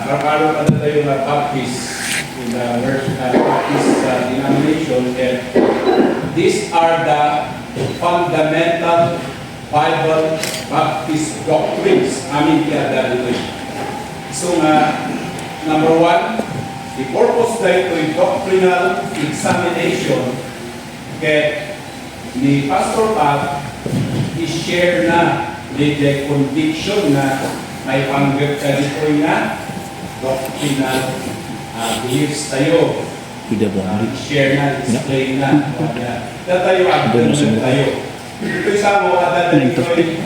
Markado pa na tayo na Baptist in the Baptist denomination. And these are the fundamental Bible Baptist doctrines. Amin kaya dito. So number one, the purpose tayo ito doctrinal examination. Kaya ni Pastor Pat i-share na the conviction na may panggap ka dito na doctrinal beliefs tayo. I-share na, explain na. Datayo, agad na tayo. Ito isa mo, agad na ito ay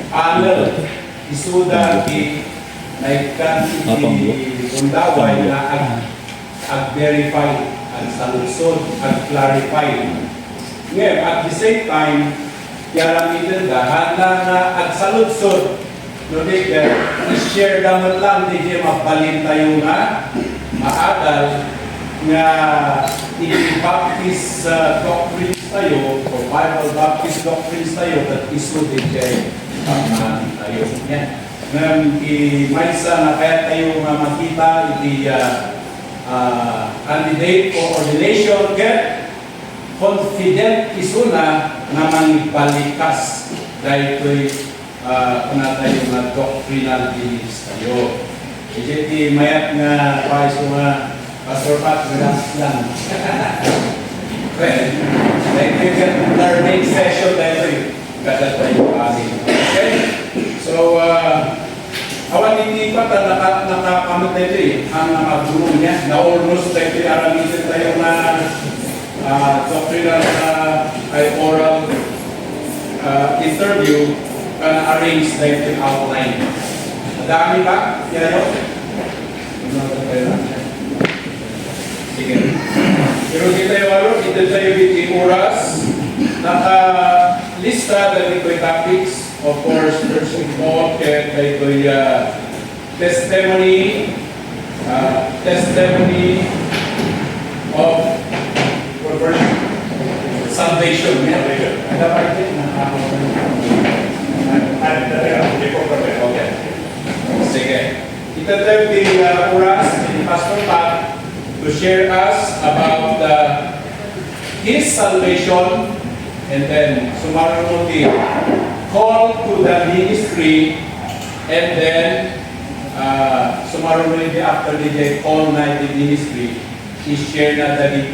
anal. Isuda naikan undaway na ag-verify, ag-salusod, ag-clarify. Ngayon, at the same time, yarang itindahan na ag-salusod. Ngunit, i-share naman lang, hindi mabalin tayo na maagal nga i-Baptist doctrines tayo o Bible Baptist doctrines tayo at isudin kayo pamahalin tayo. Yan. Ngayon, i-maysa na kaya tayo makita candidate for ordination kaya confident isuna na mangbalikas dahil ito'y tayo na doctrinal beliefs tayo. Jadi mayat nga pais mga Pastor Pat relax lang. Well, like you can learning session tayo kada tayo amin. Okay? So awan hindi pa nakakamot tayo ang nakagulong niya na almost tayo aramitin tayo na doctrinal ay oral interview arrange tayo yung outline. Madami ba? Yan o? Sige. Pero kita yung ano, ito tayo yung oras. Naka-lista dahil ito yung topics. Of course, first of all, kaya ito yung testimony of salvation. Ada pa ito okay. Sige. Ito tayo yung oras ni Pastor Pat to share us about his salvation and then sumarunod call to the ministry and then sumarunod after the call na the ministry i-share na the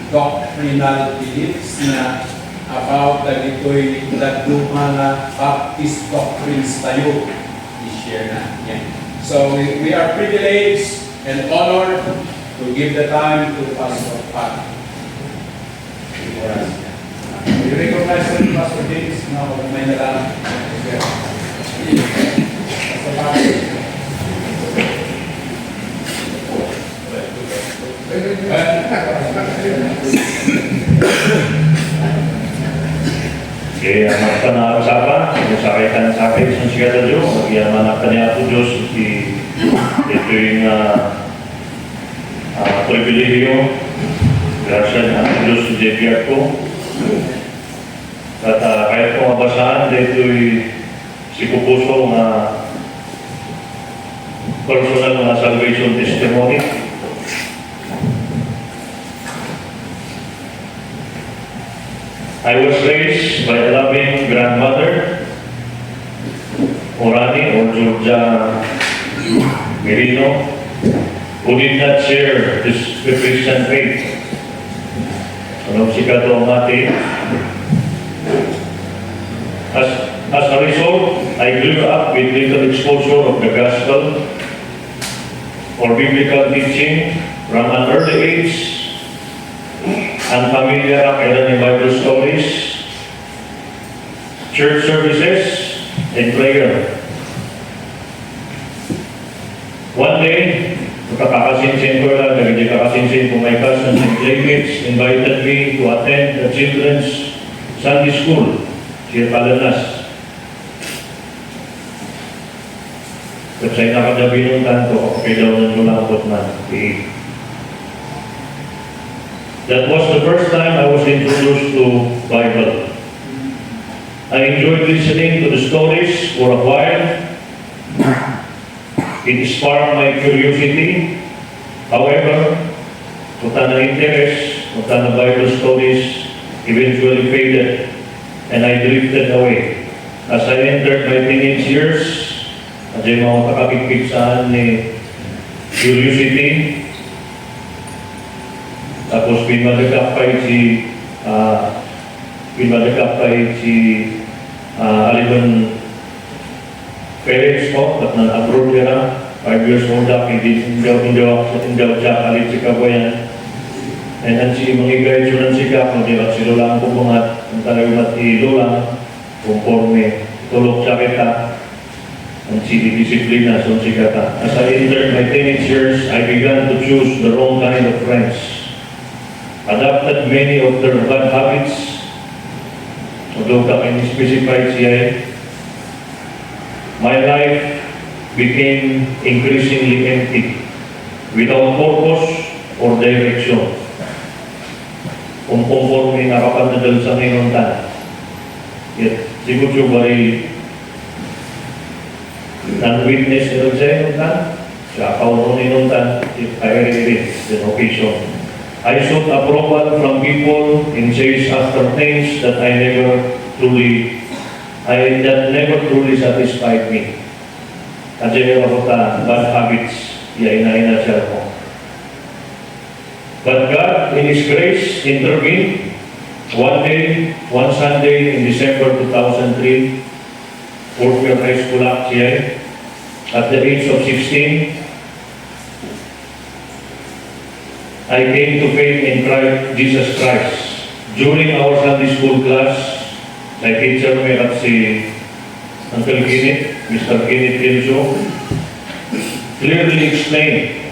doctrinal beliefs na about dito'y nagduma na Baptist doctrines tayo i-share na. Yeah. So we are privileged and honored to give the time to Pastor Pat. You recognize the Pastor James? No, may nalang. Pastor Pat. Okay, ang panausapan, sakitan sa akin sa siya sa Diyos, mag-iamanak niya po Diyos, ito yung privilegyo, grasya ng Diyos sa Jebiat ko. At kahit kung mabasahan, ito'y sikupuso na personal na salvation testimony. I was raised by a loving grandmother, Orani or Georgia Merino, who did not share the Christian faith. Anong sikato ang ating? As a result, I grew up with little exposure of the gospel or biblical teaching from an early age. Unfamiliar ang kailan yung Bible stories, church services, and prayer. One day, magkakasinsin ko lang, nagiging kakasinsin ko my cousins and playmates invited me to attend the children's Sunday school, Sir Palanas. Kung sa'yo nakagabinutan ko, okay daw nang lumabot na. That was the first time I was introduced to Bible. I enjoyed listening to the stories for a while. It sparked my curiosity. However, the interest of the Bible stories eventually faded, and I drifted away. As I entered my teenage years, at yung mga kakapigpigsaan ni curiosity, tapos pinadagapay si Aliman parents ko, at na-abroad ka na, 5 years old ako, hindi ako siya kalit si Kabayan. And ang si mga guys yun ang siya, kung di ba si Lola ang pumungat, ang talagang mati Lola, conforme, tulog siya kita, ang disiplina, so siya ka. As I entered my teenage years, I began to choose the wrong kind of friends. Adopted many of their bad habits, although ka may specified siya. My life became increasingly empty, without purpose or direction. Kung conforme nakapandadal sa ngayon yet siguro bari non-witness nila sa ngayon sa kauno ninuntan, if I read the occasion. I sought approval from people in chase after things that never truly satisfied me. At yung mga bad habits, ina siya ko. But God, in His grace, intervened. One Sunday in December 2003, fourth year high school siya, at the age of 16, I came to faith in Jesus Christ. During our Sunday school class, my teacher may at si Uncle Kenneth, Mr. Kenneth Kelso, clearly explained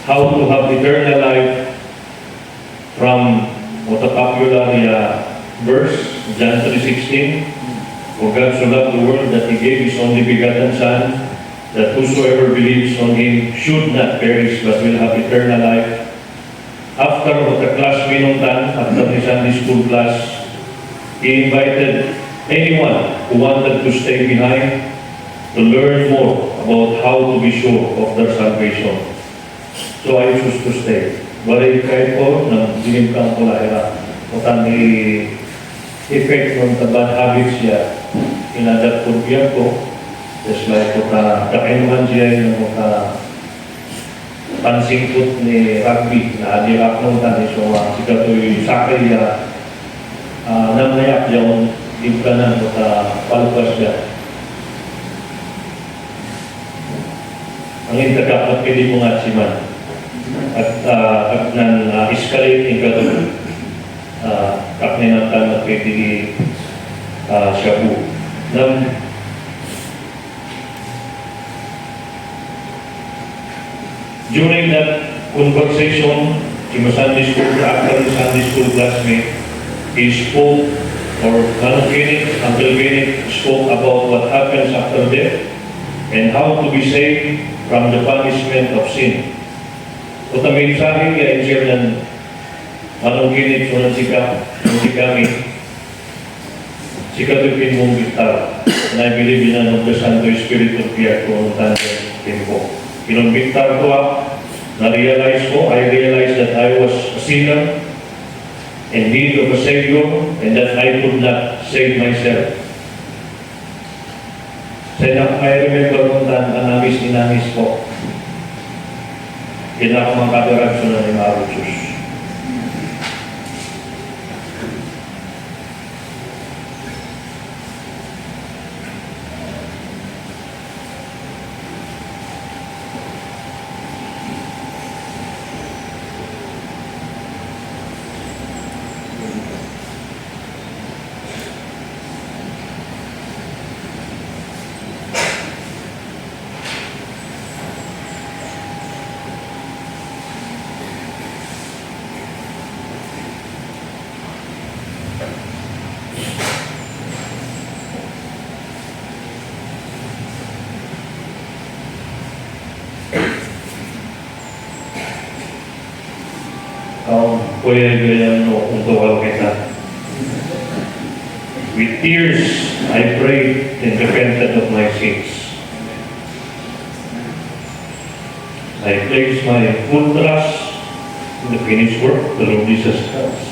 how to have eternal life from what a popular verse, John 3:16, for God so loved the world that He gave His only begotten Son, that whosoever believes on Him should not perish but will have eternal life. After what the class minuntan, after the Sunday school class, he invited anyone who wanted to stay behind to learn more about how to be sure of their salvation. So I choose to stay. Balik kahit po, nang dilim kang kulahira. Kung ni effect ng bad habits siya, inadat po biya ko, just like kung kakainuman siya yung pansingkot ni rugby na adirak nung tani. So, sika to'y sakay namayak yung ibkanan kung palupas siya. Ang intagak pili mo nga si man. At nan escalate yung gano'n kakninatan at pwede shabu. During that conversation, in Sunday school, after the Sunday school classmate, he spoke, or Uncle Kenneth spoke about what happens after death and how to be saved from the punishment of sin. Kung may sabi niya, i-share ng Uncle Kenneth so ng si kami, si katupin mong gitar, and I believe in an of the Santo Spirit of Pierre kung tanda tempo. Kinumbiktar ko I realized that I was a sinner in need of a Savior and that I could not save myself. I remember kung inamis ko. Yan ako makadaragsyon na ni Maruchus. With tears, I prayed and repented of my sins. I place my full trust in the finished work of the Lord Jesus Christ.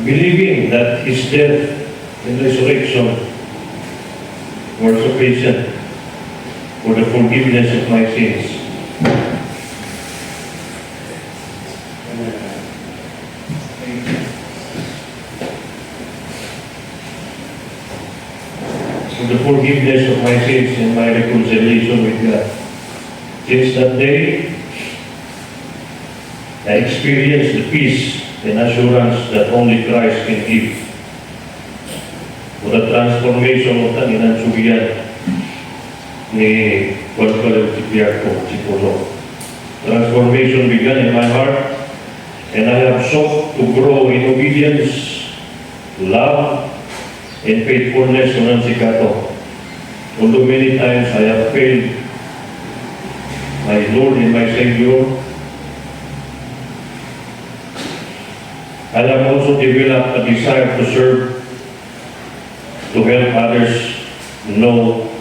Believing that His death and resurrection were sufficient for the forgiveness of my sins. For the forgiveness of my sins and my reconciliation with God. Since that day, I experienced the peace and assurance that only Christ can give. For the transformation of Tanginan Sugian ni Juan Caleb Cipulo. Transformation began in my heart, and I have sought to grow in obedience, love, and faithfulness to Nansikato. Although many times I have failed my Lord and my Savior, I have also developed a desire to serve, to help others know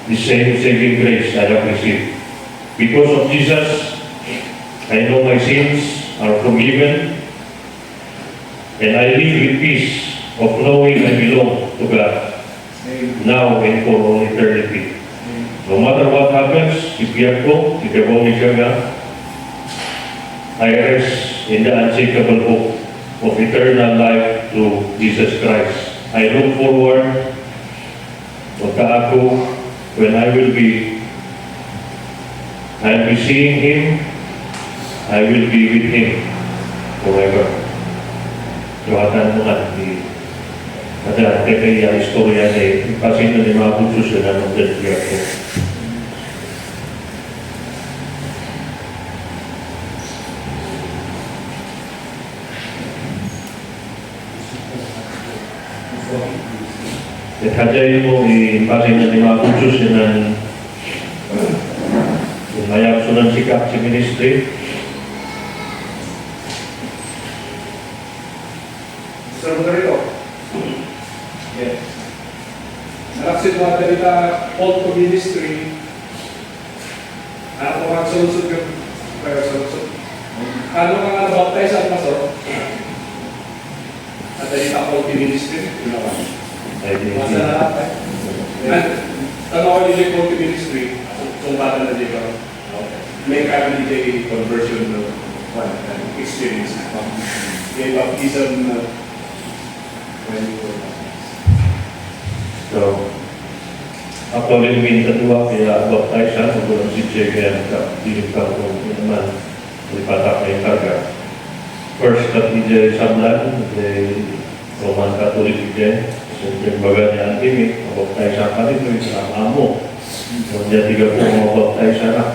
the same saving grace I have received. Because of Jesus, I know my sins are forgiven, and I live with peace of knowing I belong to God, now and for all eternity. No matter what happens, if Yako, if Yabonikaga, I rest in the unshakable hope of eternal life through Jesus Christ. I look forward to when I'll be seeing Him, I will be with Him forever. Tuwatan mo nga, ada kaya istorya ni kasi na ni mga puso na ng dalawa ko. Kajay mo ipasing na ni mga kursus ng mayap sunan sikap si ministry. Sir Rodrigo. Yes. Nakaksin mga dalita call to ministry. Ano mga solusyon yung solusyon? Ano mga nabaptize ang pastor? At dalita call to ministry? Masa ano ko yung call to ministry? Kung bata na dito, may kami DJ conversion experience. May baptism when you were baptized. So, actually, minta dua kaya baptize sa kung si Jay kaya dinikta ko naman lipatak na yung karga. First, kat DJ Sablan, Roman Catholic DJ, siyempre baga niya ang timik, mabaptize sa ka dito, yung amo. So, diya tiga po mabaptize sa na.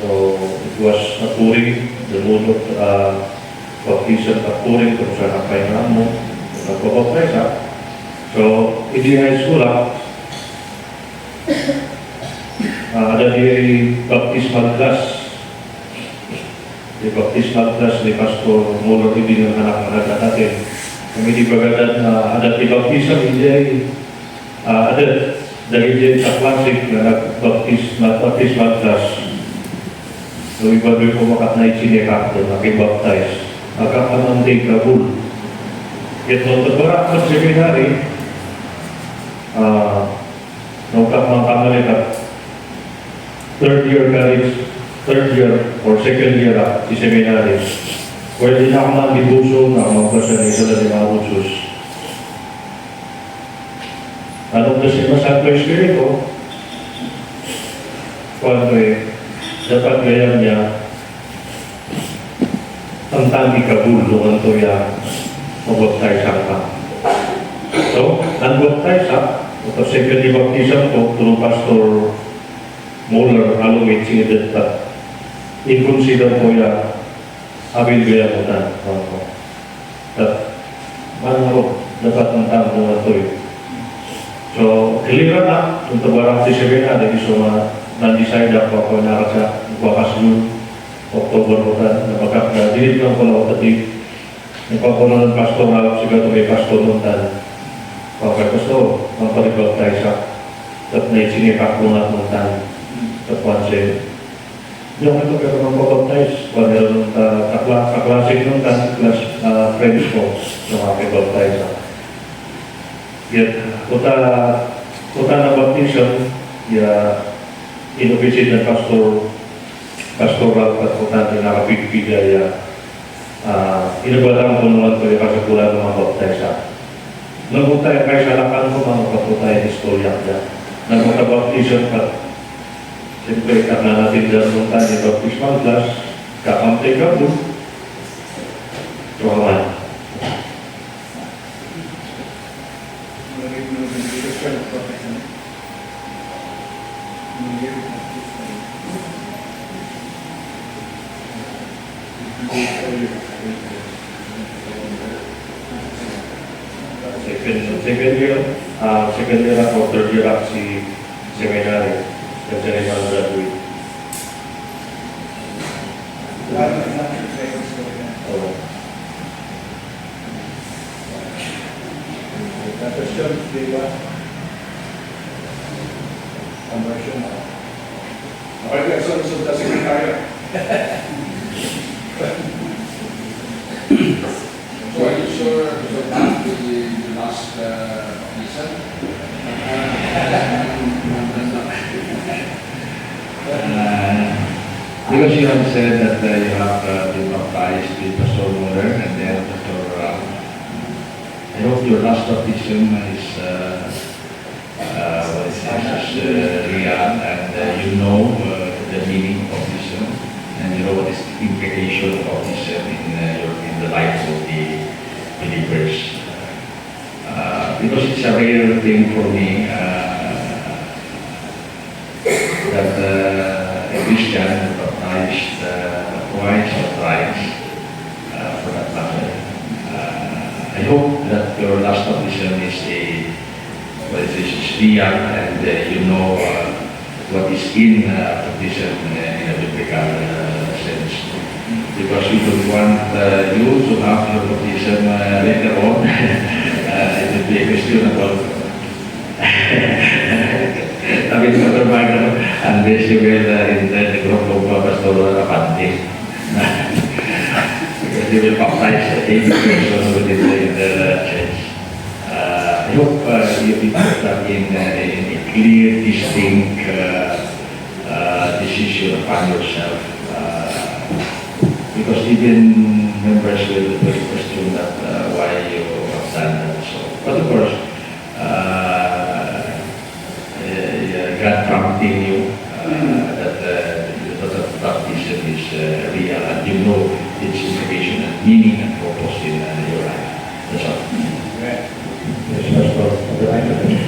So, it was a touring, the mood of baptism at touring kung saan ang kaya nga mo, nagpapaptize sa. So, hindi high school ada di baptismal class. Di baptismal class ni Pastor Molo hindi ng anak-anak natin. Kami di bagadan ada di baptism hindi ada dari dia sa klasik na baptismal class. So, iba doon ko makatnay sinikap doon, nakibaptize. Nakakamantay kabul. Ito, tabarak ng seminary, nung kapamangkamalikat, third year or second year si seminary, pwede na ako mag-ibuso na magpasa na isa na ni mga usos. Anong kasi masakto espiritu? Kung dapat gayam niya ang tangi kabul doon ito yung mag-baptize ka. So, ang-baptize ito second baptism ko through Pastor Muller, alumit sinidad pa. I-consider ko yung abil gaya mo na. manaro dapat ng tao mga toy. So, deliver na, untuk barang si Sebena, dari semua nanti saya dapat apa narasa bakas Jun, Oktober bukan, apakah diri ng pulau tadi, pagkunan pastoral, siguro may pastor nuntan, pakai pastor, memperibad tayo sa, at na sini pakunat nuntan, tapuan siya. Yung ito kaya memperbaptize, pada kaklasik nuntan, kelas French ko, yung baptize sa. Ya, kota na baptism, ya, inovisit dan pastoral at kota na nakapigpiga, ya, inagwalang punulan ko yung kasakulan ng mga baptize sa. Nagpunta kayo sa lakan ko, mga kapunta yung istorya niya. Nagpunta baptism at siyempre, karena natin dyan nung tayo baptismal class, kakamtay ka po. Tuhaman. Second year ako, third year ako si seminary. Kasi rin ako graduate. Oo. Question, di ba? Conversion ako. Okay, next one, so the secretary. So are you sure to back to the last reason? Because you have said that you have been baptized with Pastor Muller and then Pastor I hope your last baptism is real and you know the meaning of baptism and you know what is the implication of baptism in the life of the believers. Because it's a rare thing for me that a Christian baptized twice or thrice for that matter. I hope that your last baptism is real and you know what is in baptism in a biblical sense. Because we don't want you to have your baptism later on. It will be a question about unless you will enter the group of Pastor Abante. Because you will baptize 80 persons within the church. I hope you will put that in a clear, distinct decision upon yourself. Because even members will question that why you have done that. So, but of course, God prompting you that baptism is real and you know its implication and meaning and purpose in your life. That's all. Okay. Yes, Pastor.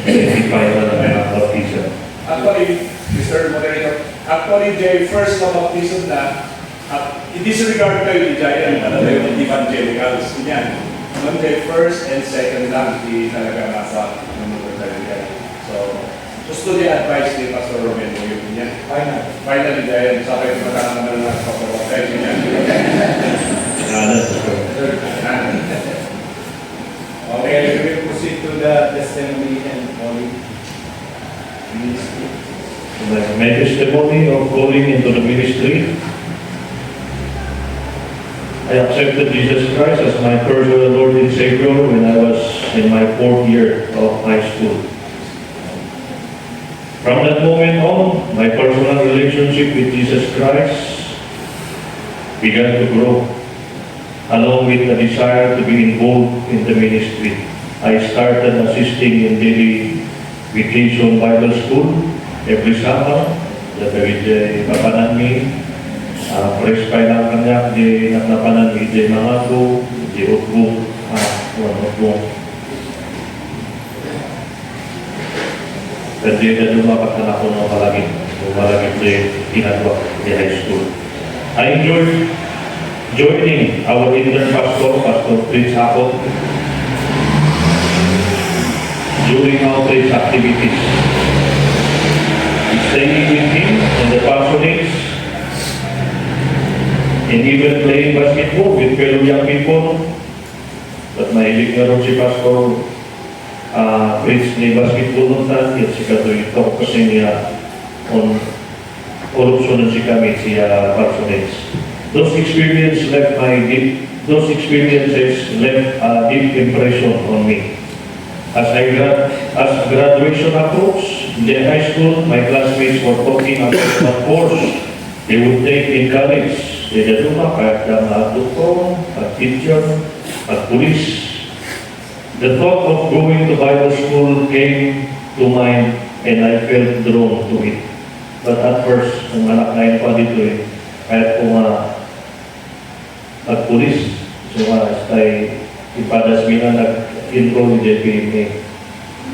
Identify baptism. Actually, Mr. Moderator, actually the first na baptism na i-disregard kayo ni Giant, ano tayo ng evangelicals, yan. Nung the first and second lang, di talaga nasa number talaga. So, gusto niya advice ni Pastor Romero yun niya. Finally, Giant, sa akin magkakaroon na lang sa pagpapatay niya. Okay, we will proceed to the testimony and calling ministry. My testimony of calling into the ministry. I accepted Jesus Christ as my personal Lord and Savior when I was in my 4th year of high school. From that moment on, my personal relationship with Jesus Christ began to grow, along with the desire to be involved in the ministry. I started assisting in daily vacation Bible school every summer, that with Papanami, fresh pa lang kanya, di nagnapanami, di mangago, di utbong, utbong. Kasi na dumapat na ako ng malagim di ginagawa di high school. I enjoyed joining our intern pastor, Pastor Prince Ako, during outreach activities. Staying with him in the parsonage and even playing basketball with fellow young people. But mahilig nga rin si Pastor Prince ni basketball nun tayo, at si Katoy talk kasi niya on corruption si kami siya parsonage. Those experiences left a deep impression on me. As graduation approached in the high school, my classmates were talking about what course they would take in college. They duma kahit na doktor, teacher, police. The thought of going to Bible school came to mind and I felt drawn to it. But at first, kung anak na yun pa dito kahit kung nag-police, so stay ipadas mi na nag-enroll ni JPMA.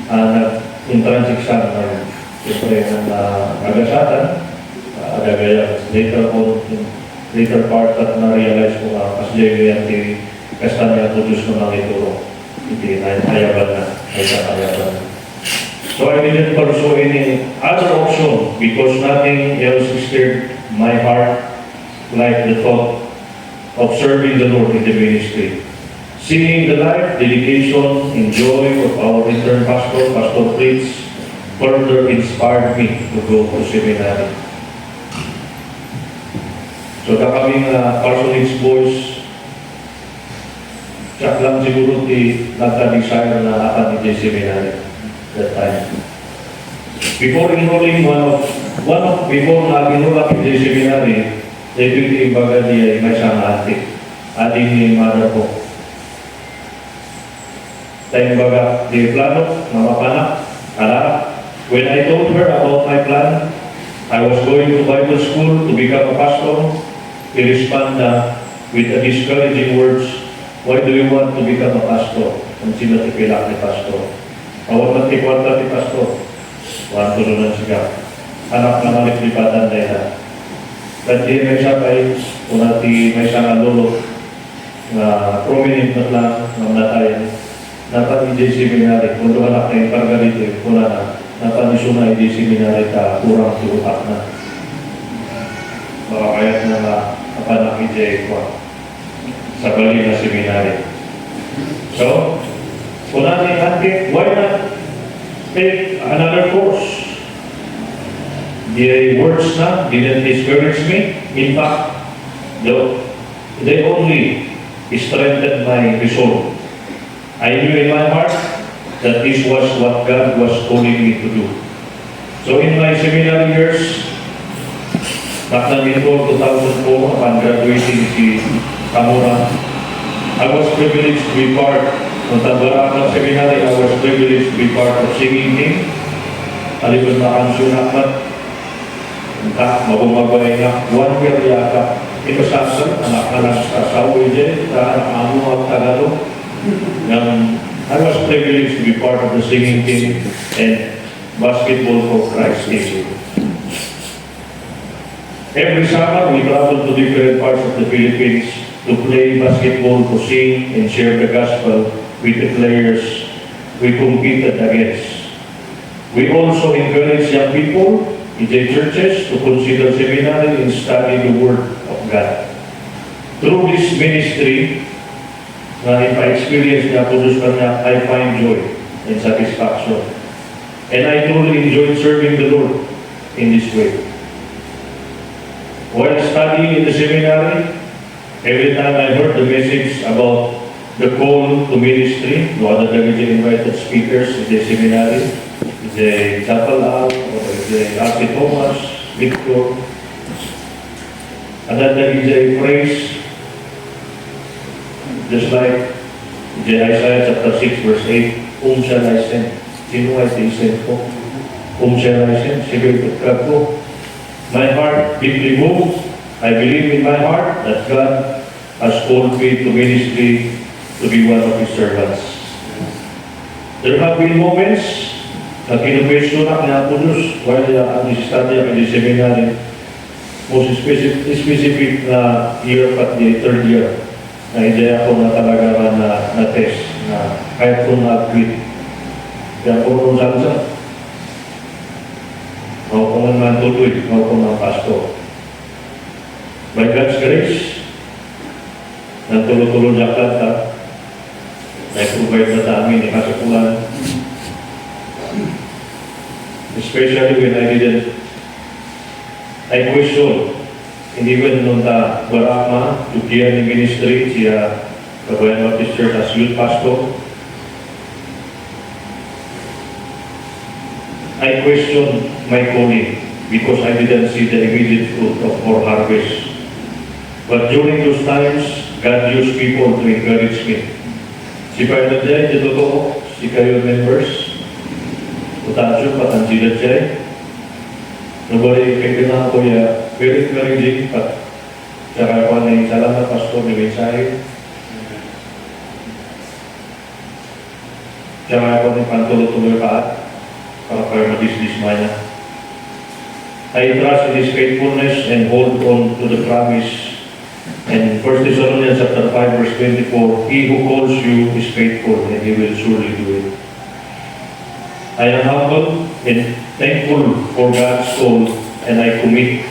Nag-entrance exam na siyempre nagasatan. Later part at na-realize ko as JPMA kasta niya ito Diyos ko nang ituro. Hindi na ayaban na, ay ayaban na. So I didn't pursue any other option because nothing else stirred my heart like the thought of serving the Lord in the ministry. Seeing the life, dedication, and joy of our intern pastor, Pastor Fritz, further inspired me to go to seminary. So kaming parsonage boys, siya lang siguro nagka-desire na akan ni seminary that time. Before enrolling before nag-enroll ako in seminary, deputy baga niya may isang ate, ating ni mother ko. Time baga, di plano, mamapanak, when I told her about my plan, I was going to Bible school to become a pastor, he responded with a discouraging words, "Why do you want to become a pastor?" Kung sila tipilak ni pastor. Awat na tikwarta ni pastor. Wanto na siya. Anak na maliplipatan dahil na. At di may siya kay, kung natin may siyang lolo na prominent na lang ng natayan. Dapat hindi seminary. Kung doon anak na yung karga dito, kung napanisyo na hindi seminary ka, kurang tuutak na. Baka kayat na napanak hindi ko sa bali na seminary. So, kung natin natin, why not take another course? The words na didn't discourage me. In fact, they only strengthened my resolve. I knew in my heart that this was what God was calling me to do. So in my seminary years, back in 2004, upon graduating si Kamura, I was privileged to be part of the Baraka Seminary. I was privileged to be part of singing team. Alipun na kansyon akmat. Entah, mabumabay na 1 year yata. Ito sasal, anak na nasasawi din, anak amu at Tagalog. I was privileged to be part of the singing team and basketball for Christ team. Every summer, we travel to different parts of the Philippines to play basketball, to sing, and share the gospel with the players we competed against. We also encourage young people in the churches to consider seminary and study the Word of God. Through this ministry, if I experience the Apostles' I find joy and satisfaction. And I truly enjoy serving the Lord in this way. While studying in the seminary, every time I heard the message about the call to ministry, no other than invited speakers in the seminary, the Chapel Al, or the Archie Thomas, Victor, and then there is a phrase, just like the Isaiah chapter 6 verse 8, Whom shall I send? Sino ay send ko? Whom shall I send? Sige, pagkab ko. My heart deeply moved. I believe in my heart that God has called me to ministry to be one of His servants. There have been moments na kinupesyon na kaya po Diyos while ang study in the seminary, most specific na year at the third year, na hindi ako na talaga na test na kahit kung na-quit. Kaya po nung sansa, ako po naman tuloy, ako po ng pastor. By God's grace, nagtulo-tulo jakat ka, na-provide na sa amin ni Kasakulan. Especially when I question, hindi ba nung ta barama, tukian ng ministry, siya Kabayan Baptist Church as youth pastor. I question my calling because I didn't see the immediate fruit of our harvest. But during those times, God used people to encourage me. Si Painan Jai, di totoo, si kayo members, utansyo, patansilat Jai. Nobody kailangan ko ya, very encouraging, at saka ko na yung salamat, pastor, ni mensahe. Saka ko na pantulo-tuloy pa para kayo madisdismaya. I trust in His faithfulness and hold on to the promise. And 1 Thessalonians chapter 5 verse 24, He who calls you is faithful and He will surely do it. I am humble and thankful for God's call, and I commit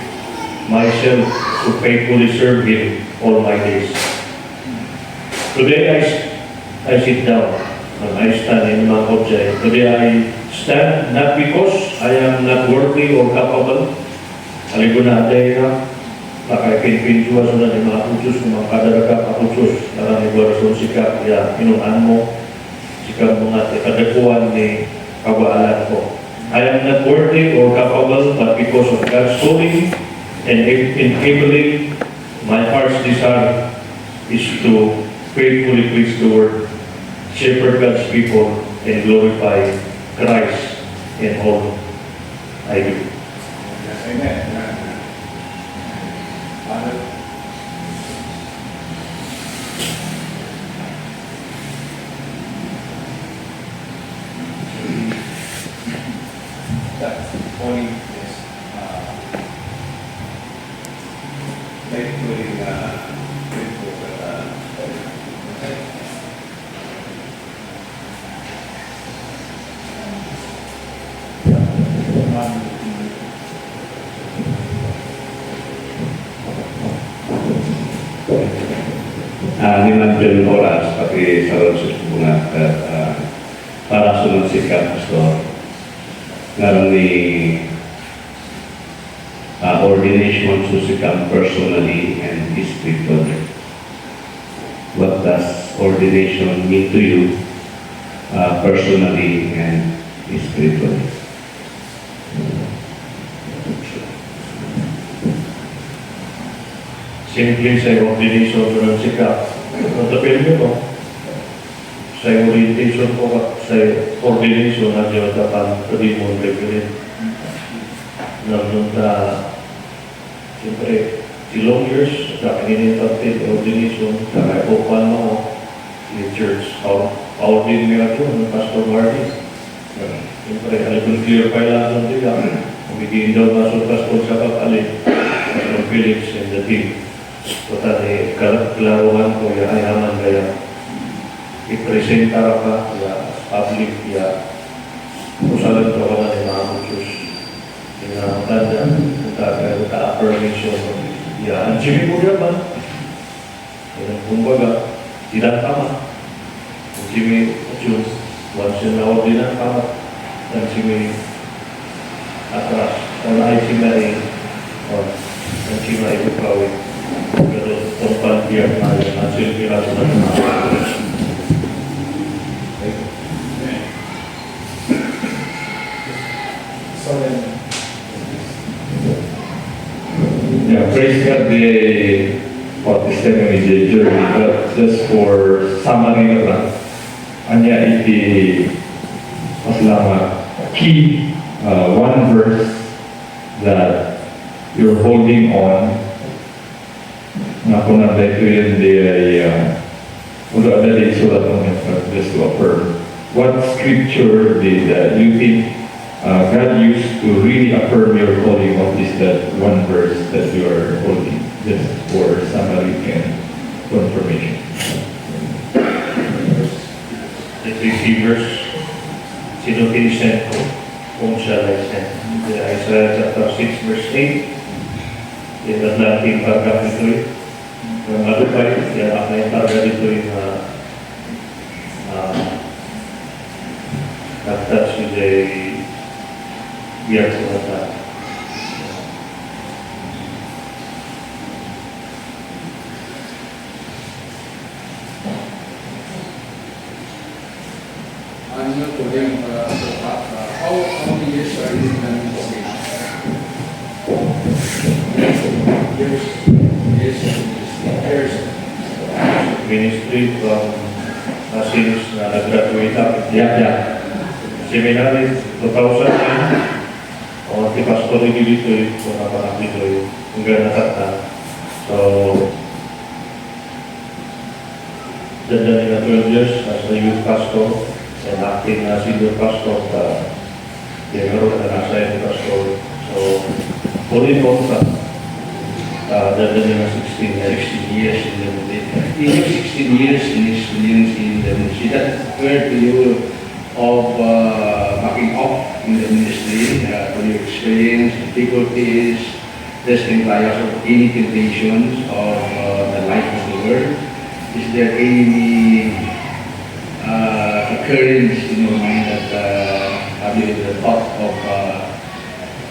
myself to faithfully serve Him all my days. Today I sit down and I stand in Mount Objay. Today I stand not because I am not worthy or capable. Aliguna aday na nakaikinpintuwa sa ng mga kutsus, mga kadaraga kakutsus, narang ibarasyon sikap, ya, inunan mo, sikap mga kadakuan ni kabaalan ko. I am not worthy or capable, but because of God's calling and enabling, my heart's desire is to faithfully preach the word, shepherd God's people, and glorify Christ in all I do. Yes, amen. That point is thankfully grateful for that. Okay. Ni Manjel oras pati sa sus bunga para sunod sikap pastor ngayon ni ordination susikap personally and spiritually. What does ordination mean to you personally and spiritually? Simply sa ordination ng sikap. Natapil nyo po. Sa orientation po, sa ordination na siya dapat pwede mo regulate. Nandun na, siyempre, ilong years, kakinin natin ordination, kakaikupan mo yung church. Ordin nila ito, ng Pastor Marty. Siyempre, alam clear pa lang nila. Bigyan daw masok Pastor sa kapalin. Pastor Phillips and the team. So tadi kelaruan ko ya ayaman kaya ipresenta ka ya public ya usalan ko na ni mga kutsus na tanda kita affirmation ya anjimi mo ya ba yan kumbaga tidak tama anjimi kutsus once na ordinary tama anjimi atras wala ay sinari o anjimi ay bukawin. Pero tempat dia hasil kirasan So then, Yeah, praise God for testimony the journey, but just for summary na lang, anya iti maslama key one verse that you're holding on na kung nandito yun ulo ada di sulat mo just to affirm what scripture did you think God used to really affirm your calling of this that one verse that you are holding just for summary and confirmation. Receivers sinutinisin ko kung siya license. Isaiah chapter 6 verse 8, yung Atlantic paragraph ito eh. Yung ano pa yun, yung aking paragraph ito yung nag-touch with a beer ko na sa Ano po yung how many years are you in the ministry? Years. ministry from since na nag-graduate ako. Seminary 2009. O, di pastor rin dito eh. So, napanak dito eh. Kung gano'n nakata. So, danda nila 12 years as a youth pastor and acting na senior pastor sa meron na nasa yung pastor. So, all in all, danda nila 16 years in the ministry. In your 16 years in experience in the ministry, that where to you of backing up in the ministry, for your experience, difficulties, testing trials, or any temptations of the life of the world? Is there any occurrence in your mind that have you the thought of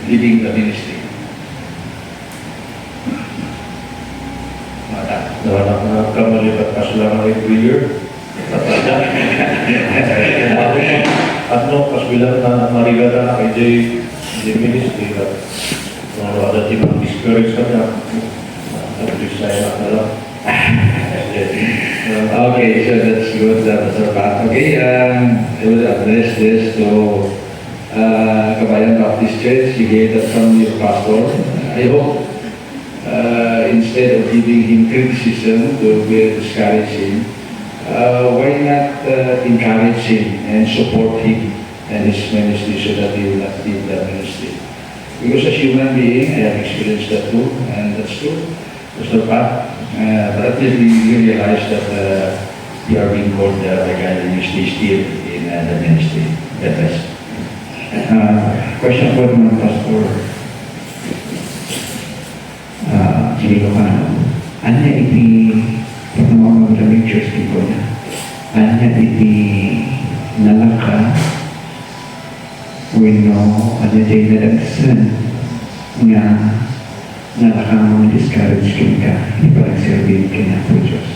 leaving the ministry? Nawanak na kamalipat pa sila ng every year. Atno, pas bilang na marigada na kay Jay Ministry at ada timang discourage ka na nag-design na lang. Okay, so that's good, Pastor Pat. Okay, I will address this to Kabayan Baptist Church. You hear that from your pastor. I hope instead of giving him criticism to discourage him, why not encourage him and support him and his ministry so that he will not leave the ministry? Because as human being, I have experienced that too, and that's true, Pastor Pat. But at least we realize that we are being called by God and you stay still in the ministry. That is. Question po naman, Pastor. Sige ko ano iti pagmamang mga lectures ko na ano iti nalaka wino ano iti nadagsan nga nalaka mga discourage ka hindi pa nagservihin ka na po Diyos.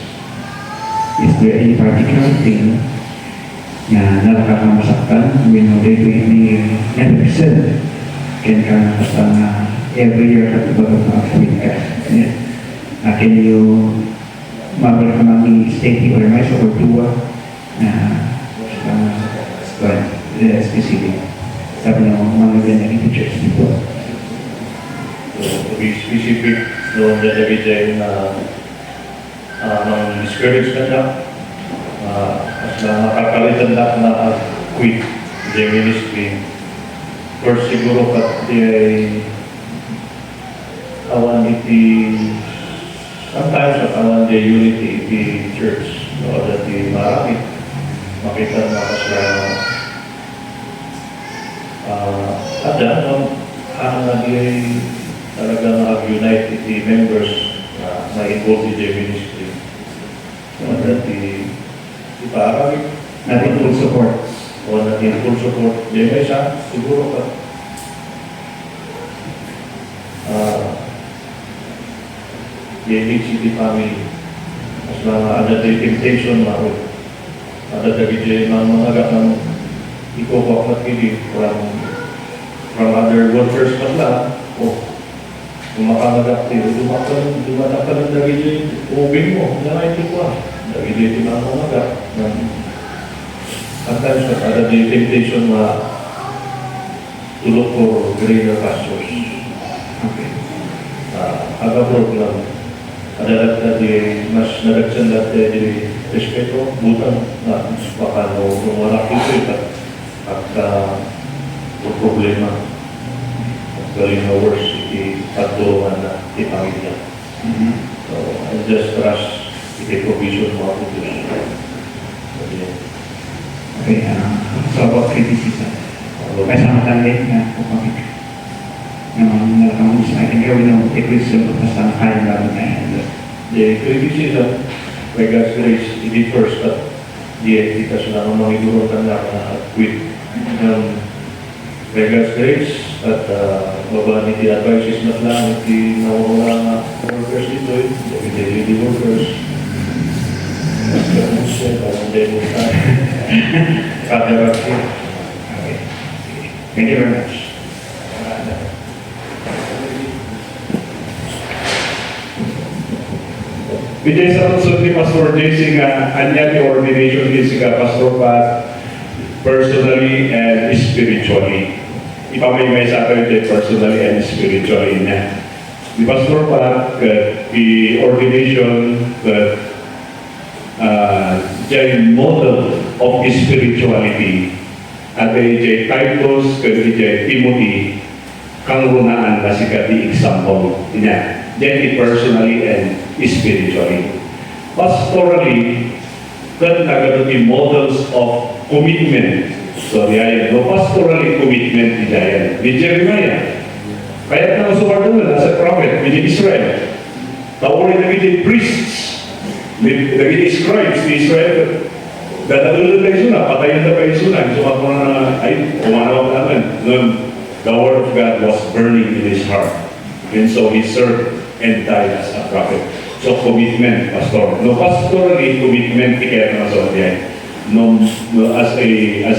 Is there any particular thing na nalaka ka masaktan wino dito ini nadagsan kan ka kasama every year ka bago mag-quit ka. Can you mag-recommend state or mais or dua na specific sabi ng mga ganyan teachers dito. To be specific, doon nalagay dyan na ng discouragement na as na nakakalitan na quit the ministry. First siguro kat di ay awan iti sometimes awan di unity iti church no that di marami makita na kasya ada no ang di ay talaga nag-unite iti members na involved in the ministry no that di parami Natin full support. o natin full support di may isa siguro ka Yelling City family. Mas mga ada tayo temptation maro. Ada tayo mga agak ng ikokok na kili from other workers man lang. O, kung makamagak tayo, dumatak ka ng dagili ubing mo, na ito ko dagili mga magak. Sometimes ada tayo temptation na tulog for greater pastors. Okay. Agak lang. Adalah tadi mas nadagsan natin di respeto bukan na baka no wala kita at problema galing na worse iti pagtulungan na iti pamilya. So I just trust iti provision mo ako Diyos. Kaya, so about criticism. Kaya sa matalik na kupamit. Naman nalakang gusto natin gawin ng equation of the high level and The criticism, by God's grace, it differs, but di kita sudah ngomong itu tentang quit. By God's grace, at baba ni the advice is not lang, di nawawala workers dito, di daily workers. Parang demo ka. Kaderaki. okay. Thank you very much. Bijay sa kusod ni Pastor JC nga anya ti ordination ni si Pastor Pat personally and spiritually. Ipamaymay sa akin di personally and spiritually niya. Ni Pastor Pat the ordination that jay model of spirituality at jay Titus kag jay Timothy kang runaan na sikat di example niya. Jay personally and spiritually. Pastorally, that nagaduti models of commitment. So, diyan, no pastorally commitment ni Diane. Ni Jeremiah. Kaya na masuwar doon as a prophet, ni Israel. Tawari na ni priests, naging scribes ni Israel. Dadalulad na isuna, patayin na pa isuna. Sumat mo na, ay, umanaw naman. Noon, the word of God was burning in his heart. And so he served and died as a prophet. So commitment, pastor. No pastorally commitment kaya na sa diyan. No, as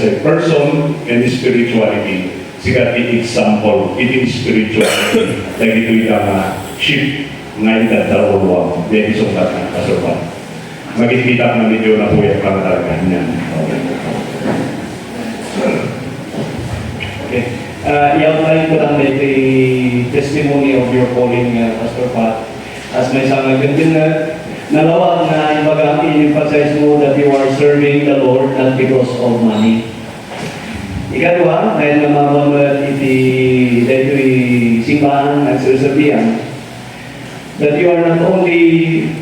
a person and spirituality, sikat the example in spirituality. Lagi ito yung ship ngayon na dalawang diyan isungkat na kasurban. Magkikita na medyo na po yung talaga niya. Okay. I-outline ko lang the testimony of your calling, Pastor Pat. As may isang din nalawag na ibaga in-emphasize mo that you are serving the Lord not because of money. Ikadua, dahil namamang dahil simbahan at susabihan, that you are not only,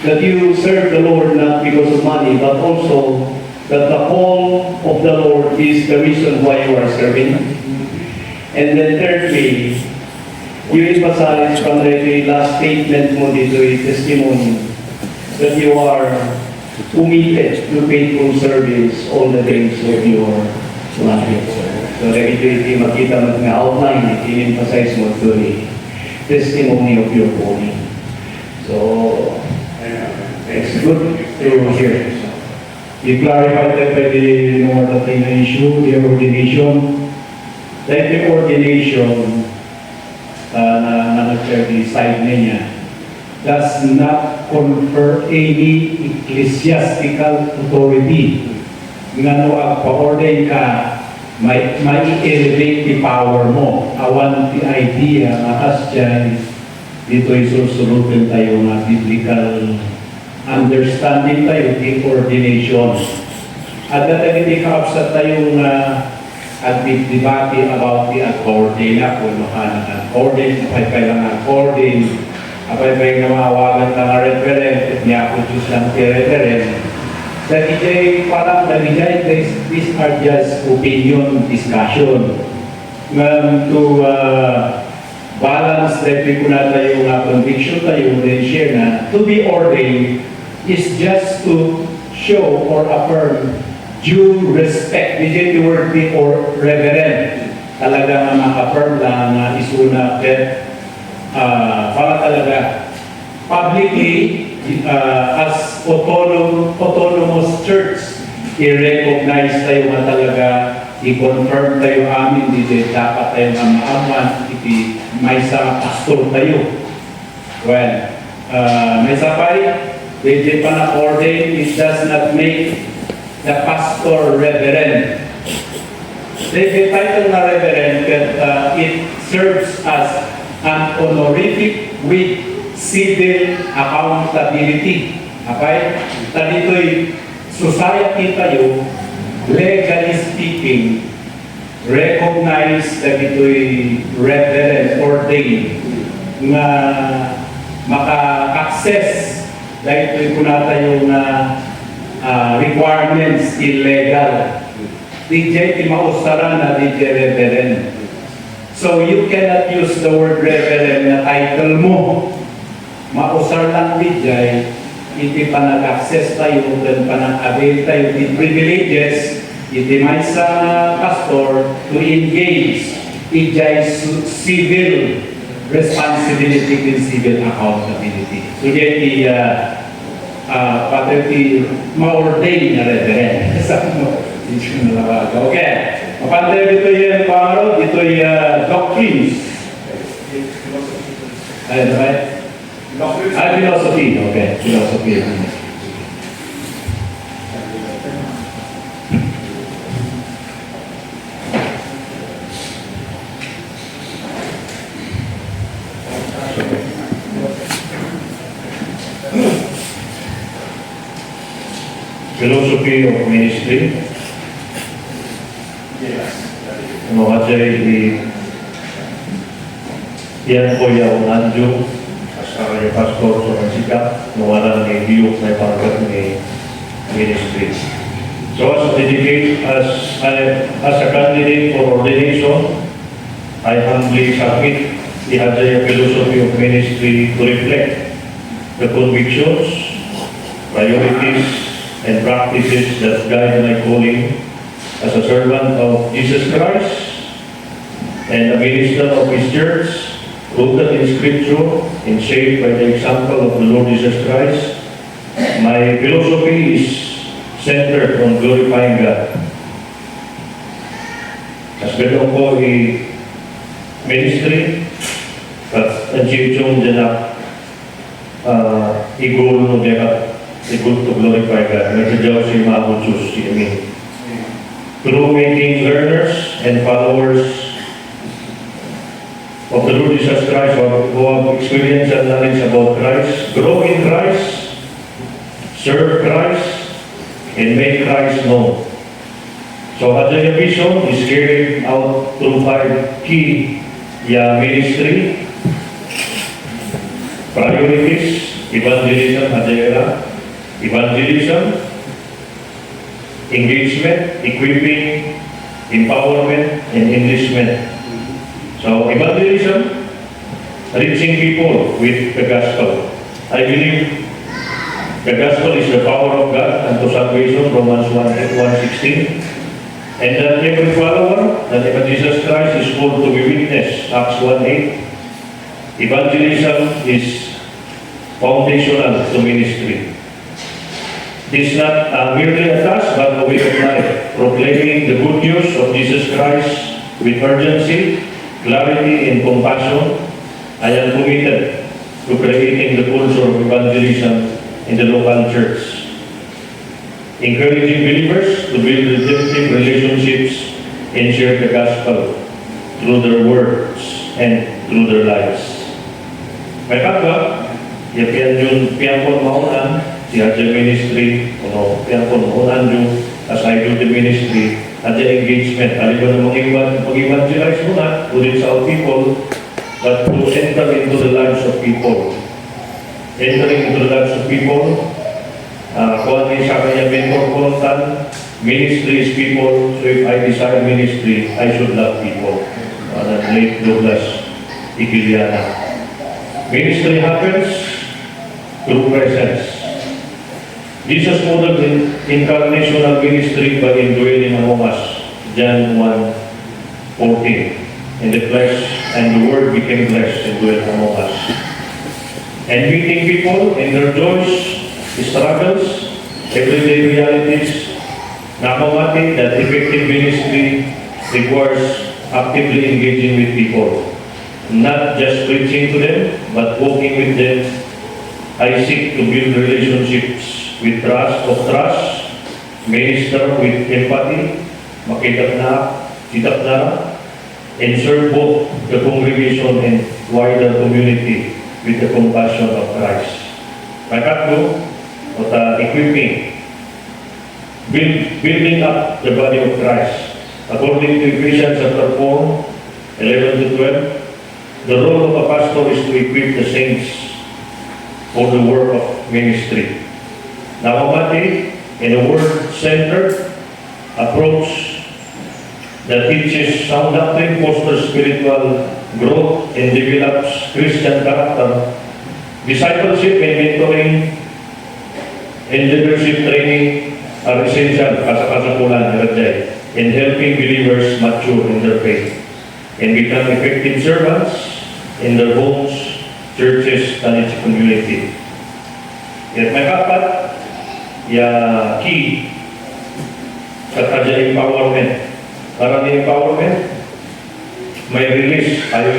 that you serve the Lord not because of money, but also that the call of the Lord is the reason why you are serving. And then thirdly, you emphasize from the last statement mo dito, testimony, that you are committed to faithful service all the days of your life. So that ito makita mo nga outline, i-emphasize mo to the testimony of your calling. So, it's good to hear. You clarified that by the more that na issue, the ordination. Like the ordination na nag-decide niya does not confer any ecclesiastical authority. Nga no, pa-ordain ka, may elevate the power mo. Awan the idea nga as dyan, dito isusulutin tayo nga biblical understanding tayo, the ordination. At natin ikaapsat tayo nga at debate about the according na kung ano according, apay kailangan according, apay namawagan ng referent, at niya ako choose lang si referent. That parang these are just opinion discussion. To balance that we kuna tayo nga conviction tayo, then share na, to be ordained is just to show or affirm due respect. Hindi the word be or reverend. Talaga nga ma-affirm lang na isuna that para talaga publicly as autonomous church, i-recognize tayo nga talaga, i-confirm tayo amin, hindi dapat tayo nga maaman, may sa pastor tayo. Well, may sapay, hindi pa na-ordain, it does not make the pastor reverend. The title na reverend, it serves as an honorific with civil accountability. Okay? Dito'y society tayo, legally speaking, recognize that ito'y reverend ordained na maka-access dahil ito'y kuna tayo na requirements illegal DJ Timausaran na DJ Reverend. So you cannot use the word Reverend na title mo. Mausar lang DJ, hindi pa nag-access tayo, then pa nag-avail tayo with privileges, hindi may sa pastor to engage ijay civil responsibility and civil accountability. So yan pati ma-ordain na reverend. Okay. Mapantay dito yung pangaraw, dito yung doctrines. Ayun, right? Philosophy. Okay, philosophy. Philosophy of ministry. Ano ajay yan po yung nandiyo as a pastor sa Mexica, nawalan ni Diyok na ipangkat ni ministry. So as a candidate for ordination, I humbly submit the Ajay philosophy of ministry to reflect the convictions, priorities, and practices that guide my calling as a servant of Jesus Christ and a minister of His church, rooted in Scripture and shaped by the example of the Lord Jesus Christ. My philosophy is centered on glorifying God. As ganoon ko ministry, at ang siyong dyan na i-goal mo dyan at i-goal to glorify God. Nagsadyaw si Mahal Diyos, si Amin. Through making learners and followers of the Lord Jesus Christ who have experience and knowledge about Christ, grow in Christ, serve Christ, and make Christ known. So Ajay vision is carried out through 5 key ministry priorities: evangelism, evangelism, engagement, equipping, empowerment, and enlistment. So evangelism, reaching people with the gospel. I believe the gospel is the power of God unto salvation, Romans 1:16. And that every follower that Jesus Christ is called to be witness, Acts 1:8. Evangelism is foundational to ministry. It is not merely a task but a way of life, proclaiming the good news of Jesus Christ with urgency, clarity, and compassion. I am committed to creating the culture of evangelism in the local church, encouraging believers to build redemptive relationships and share the gospel through their words and through their lives. May kapwa, piyampon maunan, si Ajay Ministry, piyampon maunan yung as I do the ministry, Ajay engagement, aliban na mag-evangelize muna, ulit sa our people, but to enter into the lives of people. Entering into the lives of people, kung ano yung sa kanya mentor kontan, ministry is people, so if I desire ministry, I should love people. Late Douglas Igiliana. Ministry happens through presence. Jesus modeled incarnational ministry by indwelling among us. John 1:14. In the flesh and the word became flesh and dwelt among us. And meeting people in their joys, struggles, everyday realities, namamati that effective ministry requires actively engaging with people. Not just preaching to them, but walking with them. I seek to build relationships with trust, minister with empathy, makitap na, and serve both the congregation and wider community with the compassion of Christ. Pakatlo, equipping, building up the body of Christ. According to Ephesians chapter 4, 11-12, the role of a pastor is to equip the saints for the work of ministry. Namamati, in a word-centered approach that teaches sound doctrine, fosters spiritual growth, and develops Christian character. Discipleship and mentoring and leadership training are essential kasapulan ni Rajay in helping believers mature in their faith and become effective servants in their homes, churches, and its community. At may kapat, key sa Rajay empowerment. Para ni empowerment, may release ayo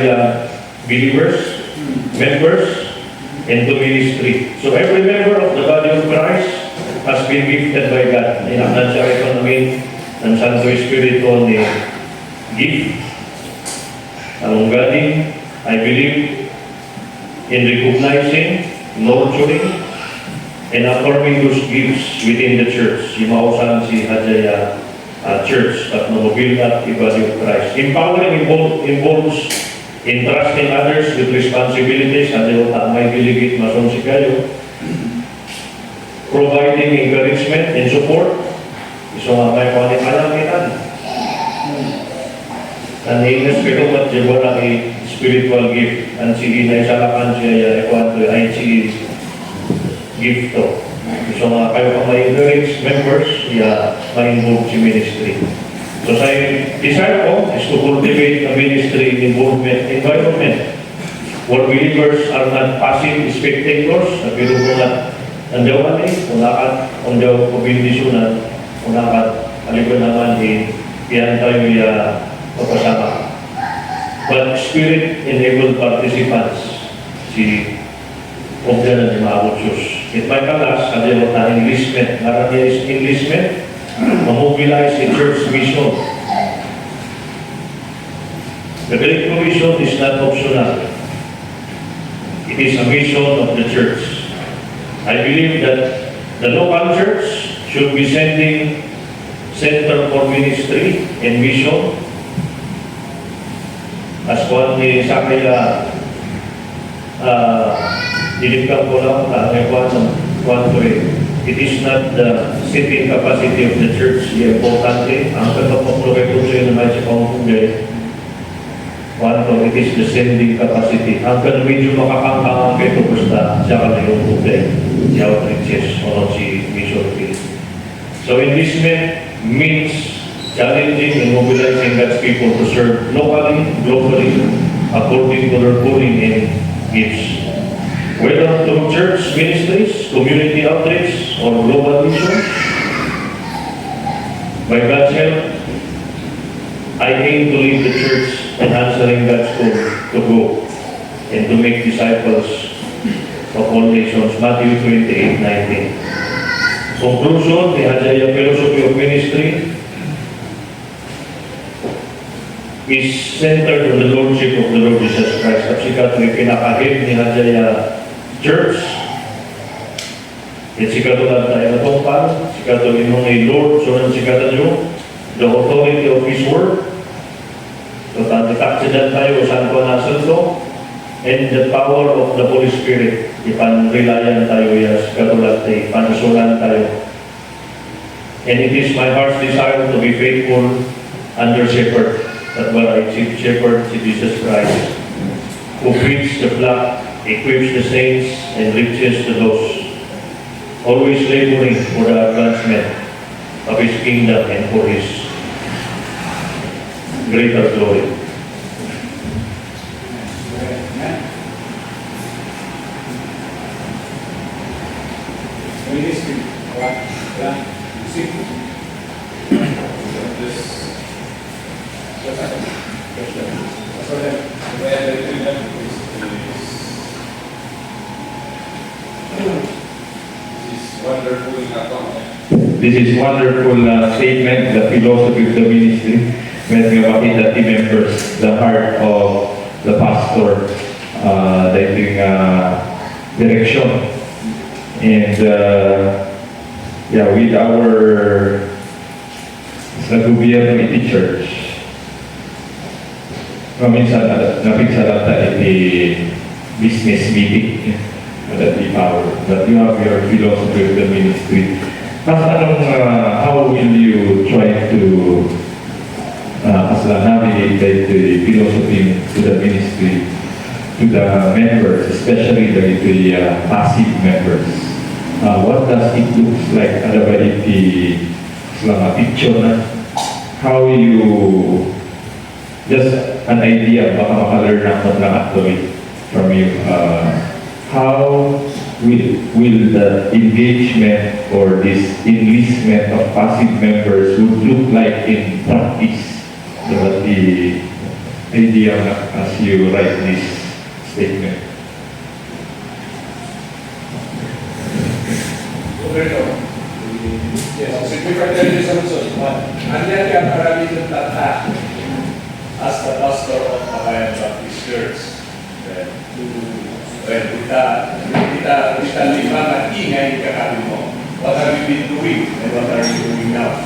believers, members, into ministry. So every member of the body of Christ has been gifted by God. Inaknan siya ito namin ng Santo Espiritu ni gift. Ang galing, I believe, in recognizing, nurturing, and affirming those gifts within the church. Yung mausan si Hajaya Church at build up the body of Christ. Empowering involves entrusting others with responsibilities, Hajaya may delegate mason si kayo. Providing encouragement and support. So may panipalamitan. And Ines pero mat wala kay spiritual gift. And sige na isalakan siya ay si gift to. So kayo kung may encourage members, ma-involve si ministry. So sa desire ko is to cultivate a ministry involvement environment where believers are not passive spectators, na pero kung nandiyawan unakan, kung daw pabindisunan, unakan, aliban naman yan tayo papasama. But spirit-enabled participants, si Ogdan at Maabuchos. It may kalas, kasi mo na enlistment. Marami is enlistment, mamobilize the church mission. The Great Commission is not optional. It is a mission of the church. I believe that the local church should be sending Center for Ministry and Mission as one ni Sakaya dilipkan ko lang na it is not the seating capacity of the church yung importante. Ang katapok-lukay ko sa'yo naman sa pangpunggay, it is the sending capacity. Ang medyo makakangkangang ito basta siya ka na yung punggay, si outreaches o si mission field. So enlistment means challenging and mobilizing God's people to serve locally, globally, according to their calling and gifts. Whether through church ministries, community outreach, or global missions, by God's help, I aim to lead the church in answering God's call to go and to make disciples of all nations. Matthew 28:19. Conclusion, the Hajaya philosophy of ministry is centered on the Lordship of the Lord Jesus Christ. At sikat may pinakahid ni Hajaya Church. At sikat ulan tayo na tongpal, sikat ulan mo ni Lord, so nang sikat nyo, the authority of His Word. So tayo tayo, saan ko nasan to, and the power of the Holy Spirit. Ipanrilayan tayo, sikat ulan tayo, panasulan tayo. And it is my heart's desire to be faithful under shepherd. That what I chief shepherd to Jesus Christ, who feeds the flock, equips the saints, and reaches the lost, always laboring for the advancement of His kingdom and for His greater glory. Ministry. This is wonderful statement, the philosophy of the ministry. When we makita team members, the heart of the pastor, dating direction. And with our sa gobyerno iti church, minsan napigsalan tayo iti business meeting, that the power, but you have your philosophy of the ministry. How will you try to lang navigate the philosophy to the ministry, to the members, especially the passive members. What does it look like? Ano ba iti mga picture na? How you, just an idea, baka maka-learn ako lang actually from you. How will the engagement or this enlistment of passive members would look like in practice? Diba the idea as you write this statement? Yes, Secretary Samson, andyan ka marami ng tata as the pastor of Pakayan Baptist Church. Kita lima na ingay kakali mo. What have you been doing and what are you doing now?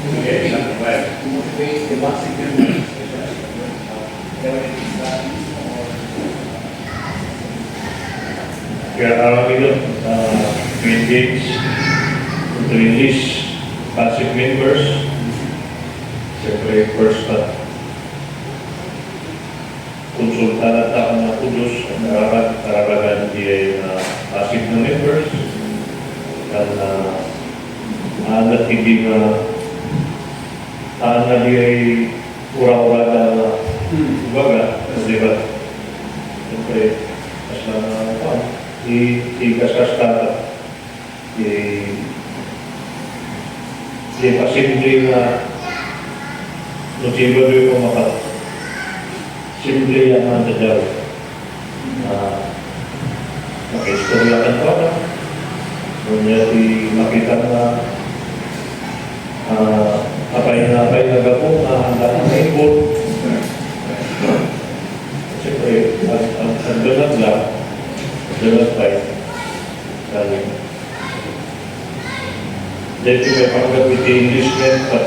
Okay, to motivate the basic Kaya kami doon, to engage, to release passive members. Siyempre, first konsulta na tayo na kudos kararagan di passive na members. Dan anak hindi na di ay ura-ura na baga, di ba? Siyempre, mas na i-kaskas kata di pasimple na notibado yung makat simple yang mga daw maka-istoryakan pa na kunya di makita na apay na gapong handa na maibot. Siyempre ang dalag lang dalag pa dahil may pagkakit enlistment pa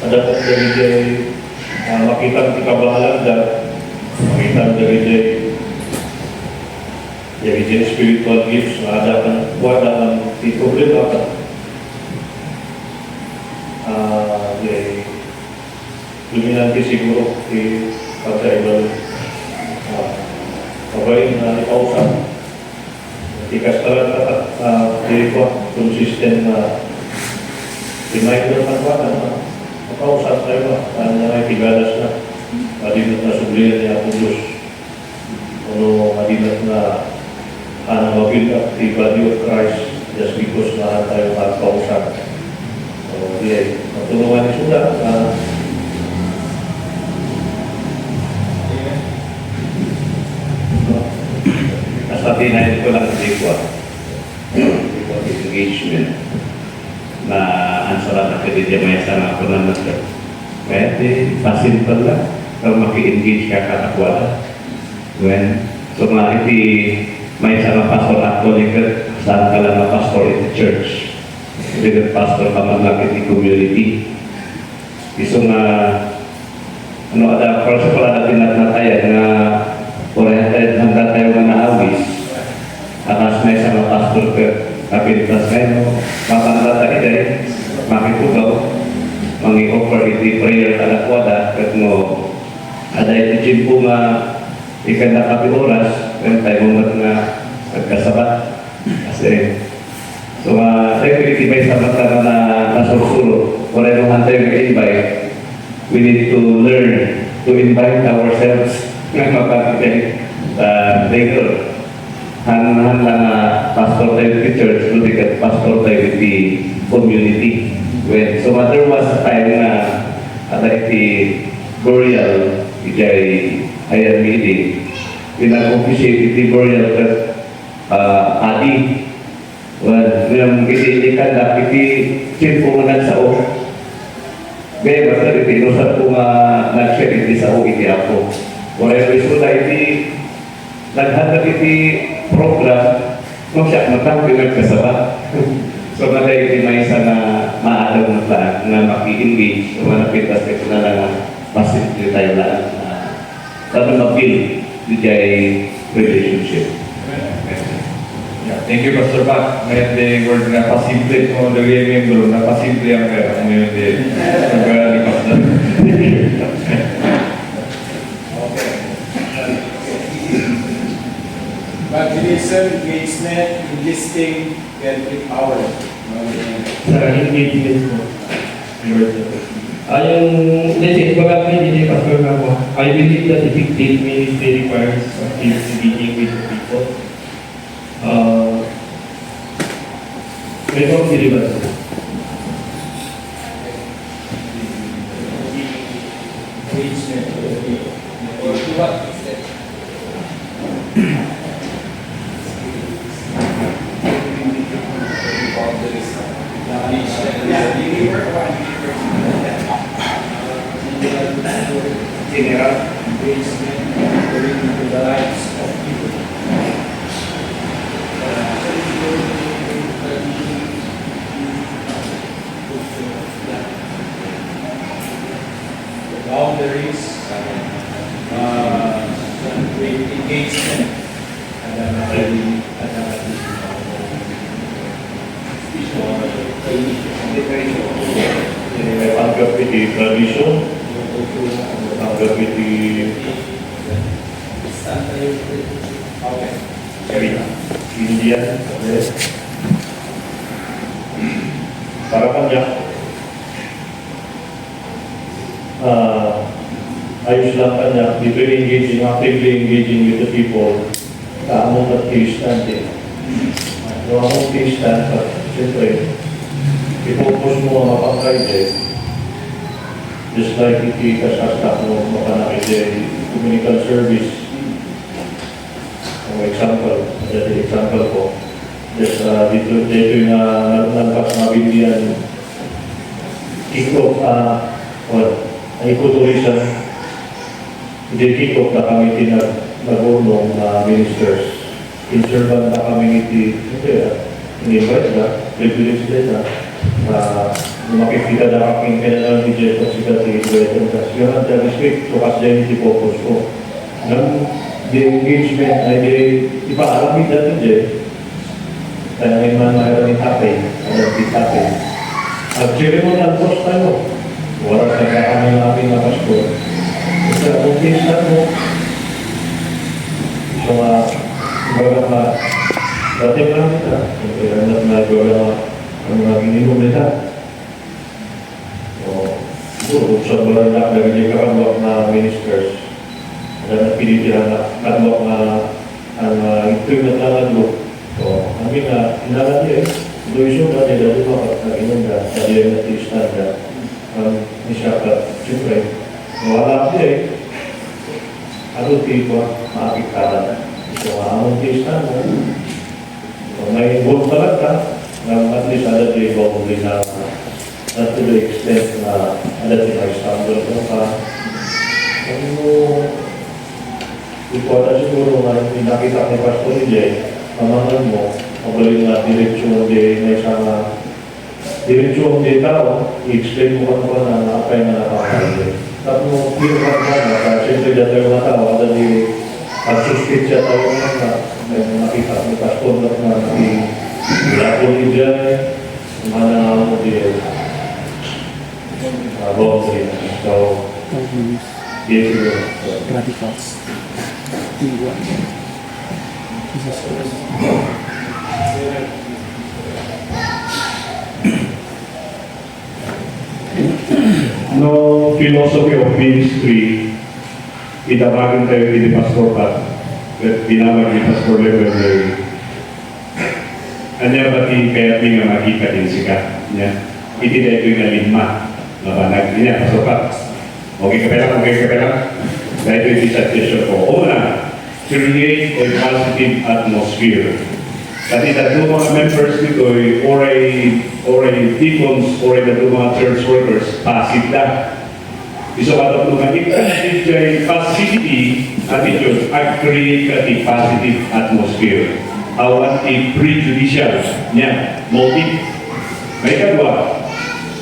dapat dari makita kabahalan dan makita dari spiritual gifts na ada kan kuat dalam di problema kan lebih nanti siguro di pagkaiban kabayin na ipausan ikastalan dapat diri ko konsisten na reminder ng kuatan mapausan tayo na may tigalas na madinat na sublihan niya ako Diyos ano madinat na mapil up the body of Christ just because na tayo magpausan so matulungan ni Suda Sabihin ko lang hindi ko engagement na ansara na pwede dyan may sana ako na natin. Kaya pasin pa lang kalau maki-engage ka katakwala. So mga may sana pastor ako likat saan ka lang na pastor in the church. Likat pastor ka man lang in the community. Iso nga ada first pala natin natatayan na oriented hanggang tayo na naawis. Atas may sama pastor ke kapilitas kayo, makanda tayo dahil makitugaw, mangi-offer iti prayer tanak wada, kat mo, ada iti jimpo nga ikanda kapi oras, kan tayo umat nga nagkasabat. Kasi, so tayo itibay sa mata na nasursuro, wala nung tayo mag-invite, we need to learn to invite ourselves nga mapagkitay sa later. Han lang pastor tayo with the church, buti ka pastor tayo with the community. So there was a time na ada iti burial, ijay ayan meeting. Pinag-officiate iti burial kat adi. Nang isilikan na iti sinpungan sa o. Gaya basta iti inusan ko nga nag-share iti sa o iti ako. Wala yung na iti naghanap iti program kung siya matang pinagkasaba. So malay iti may isa na maadam na taan na maki-engage o manapitas ito na lang pasimple tayo lang na mag-build di jay relationship. Yeah, thank you Pastor Pat. Ngayon the word na pasimple mo, the way membro na pasimple ang kaya ngayon the pagkala ni Pastor. Citizen engagement, enlisting, and empowerment. Sa engagement mo. Yung, let's say, baga hindi pastor na ako, I believe that effective ministry requires active engaging with the people. May mga silibas. Engagement. Or to what extent? General engagement according to the rights of people. The boundaries, with engagement, Anggap iti tradisyon, anggap iti Indian, para kanya ayos lang kanya, actively engaging with the people, kaamong at-Christian din. Yung among Christian, siyempre, i-focus mo ang mapang-Friday, just like ikikasastak mo mapanakit communical service. Ang example ko, just dito yung nalpas na Biblian, kick-off, ay ikutulisan, hindi kick-off na kami nag-unong na ministers. In-servan na kami in-invite na, privilege din na makikita na aking kailangan ni Jeff at sika si Ibrahim kasi yun ang respect so kasi dyan yung focus ko ng the engagement ay ipaalamid natin Jeff kaya may mayroon yung happy at ceremonial post tayo wala sa kami ng aking na pastor kasi kung kinsan mo so baga dating lang kita kaya nagawa ang mga ginigong nila siguro sa mga nagiging kakadwak na ministers na napilitihan na kakadwak na ang ito'y naglalaglo so kami na inalan niya doon na nila lumakat na ginunda sa diyan na tistanda ang nisyakat siyempre wala siya ano tipo maakitaran so ang tistanda may goal talaga at least ada di bawah na not to the extent na ada di may standard ka ito ada siguro na pinakita ni Pastor Jay pamahalan mo pabalik na diretsyon di may sama diretsyon di tao i-explain mo ka na apa yung nakakali tapos clear ka na kasi ito dyan tayo na tao ada di at-suspect siya tayo na may nakita ni Pastor na Lapo ni Jai, mana mo dia boundary. So, gitu. Radicals. Tingguan. Jesus Christ. no philosophy of ministry, itabagin tayo ni Pastor Pat, binawag ni Pastor Level Anya bati kaya nga makita din sika niya. Iti na ito yung lima. Mabanag niya, Pastor Pat. Okay ka pala. Dahil ito yung suggestion ko. Una, create a positive atmosphere. Kasi dahil mga members nito or a deacons or a mga church workers, passive na. Iso ka ito makikita yung positivity attitude at create a positive atmosphere. Awan prejudicial niya, motive. May kadwa,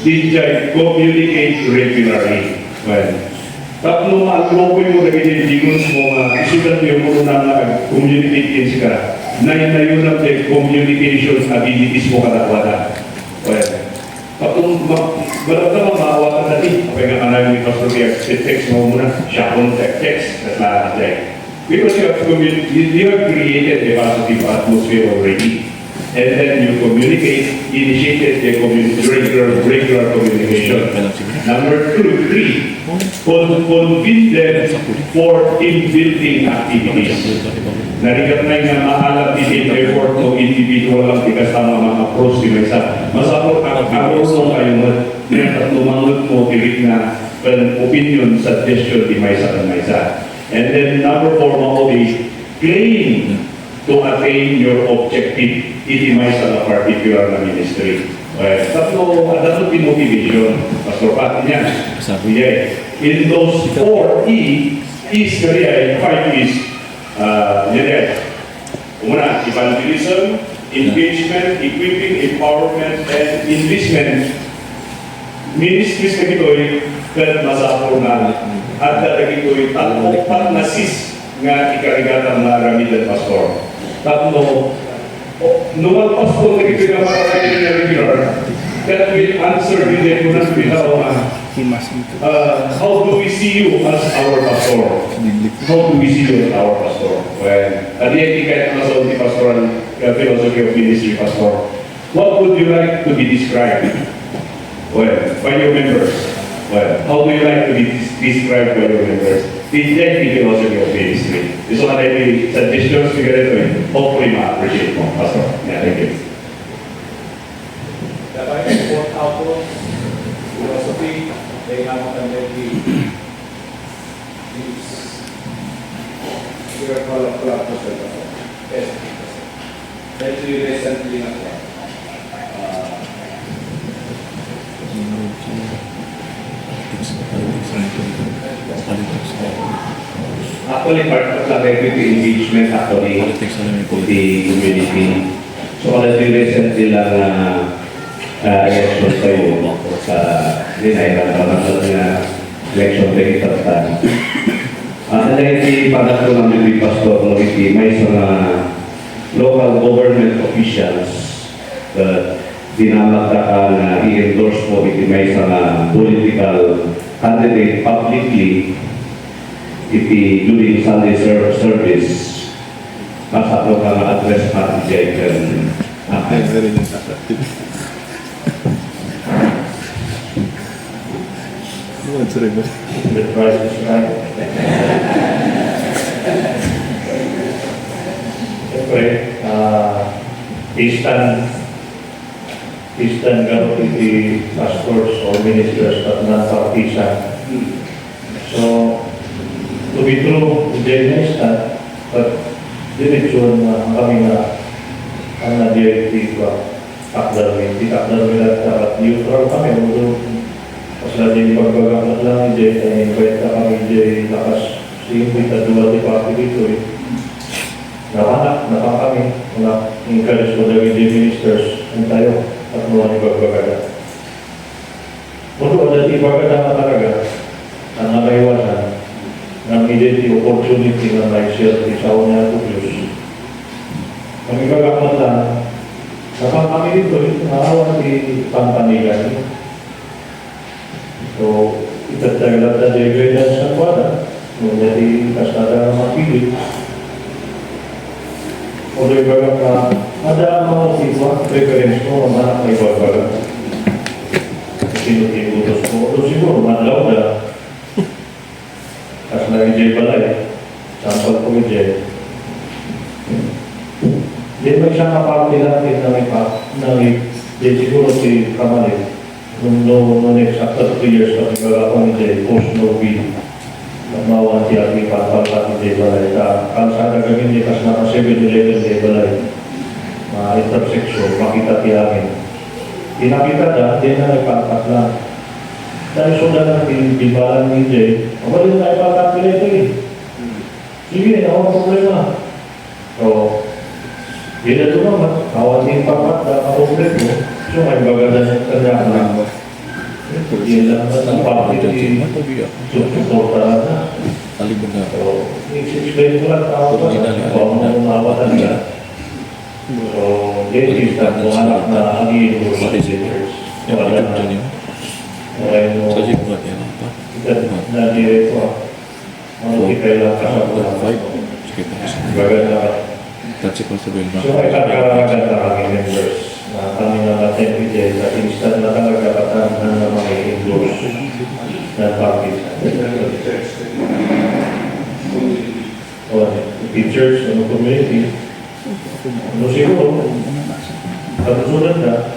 DJ communicate regularly. Well, tapos mag-open mo na ganyan digos mo isulat yung muna na communicate din sika. Na yun ang communication abilities mo kalakwada. Well, tapos balap maawa ka natin. Kapag nga kanayong ni Pastor Biag, text mo muna, siya kung text, at lahat dyan. Because you have created a positive atmosphere already. And then you initiated the regular communication. Number three, convene them for team-building activities. Na-recognize na maalam din effort ng individual lang di kasama mga approach di isa. Masapot ang karunong kayo at lumangot mo tirik na opinion, suggestion di may isa. And then number 4, Maoli, claim to attain your objective, iti may sa particular na ministry. Tatlo motivation, Pastor Pat, niya. In those 4 is kaya 5 is, una, evangelism, engagement, equipping, empowerment, and investment. Ministries na gito'y kat masapor na at katagito'y tatlo na sis nga ikarigatang na ramidan pastor. Tatlo, nung pastor na gito'y nga makakain na regular, that will answer the lepunan how do we see you as our pastor? How do we see you as our pastor? Well, at the end, kahit nasa di pastoral philosophy of ministry pastor, what would you like to be described? Well, by your members. Well, how do you like to be described by your members? The technical philosophy of ministry. This one I will suggestions to get it. Hopefully, ma-appreciate mo, Pastor. Yeah, thank you. The Bible output, philosophy, they have already used. We are called yes. Very recently na po. Actually, part of the equity engagement actually with the community. So, all the recently lang election tayo sa dinairan na election tayo tatan. Ano yung padat ko namin with Pastor Noriti, may mga local government officials that dinamagdakan na i-endorse po iti may mga political candidate publicly iti during Sunday service masato ka ma-address natin dyan the price is right. Siyempre, Eastern gano'n iti pastors or ministers at non-partisan. So, to be true, hindi na but diretsyon na kami na ang na-direct ko takdarwin. Di takdarwin at dapat neutral kami. Pasla din pagbagamot lang, hindi ay invite na kami, hindi lakas siyempre tadua di pati dito eh. Napanak kami, encourage ko daw hindi ministers, ang tayo, at mga ibagbagada. Kung ada ibagada na talaga, ang nakaiwasan, ng identity opportunity na na-share sa una at Diyos. Ang ibagamot lang, kami dito, nakawan di pampanigan. So, itatagalat na di guidance sa kwada, kung jadi kasada na mapilit. O di baga ka, ada mga tiba, preference mo, mga may baga. Sinutin-utos mo, o siguro, madlaw na. Kas na ijay balay, sampal ko ijay. Di ba isang kapapit natin na may di siguro si Kamalit. No next after 2 years kami gagawin ijay post-Novi. Nagmawan siya ang ipapalpat ijay balay. Kalsada gagawin di kas naka 7-11 ijay balay. Intersection, makita tiyamin. Pinakita na, di na nagpapat lang. Dahil sudah na bibalan ni Jay, wala na ipapapila ito eh. Sige, ako problema. So, yun na ito naman, awan din papat na problema mo. So, may bagada ng kanya lang. Yun lang na ang papit suportahan na. So, i-explain ko lang tao pa. Huwag mo mawatan ka. So, yun is na kung anak na hangin mo sa visitors. Wala na. Okay, no. Na dire ko. Ano kita lang kasama. Baga na, That's possible ba? so ay kakaragan na kami members na kami na natin PJ sa instant na talaga katahan na mga endorse na parties. O, teachers, ano community, ano siguro, kapusunan na,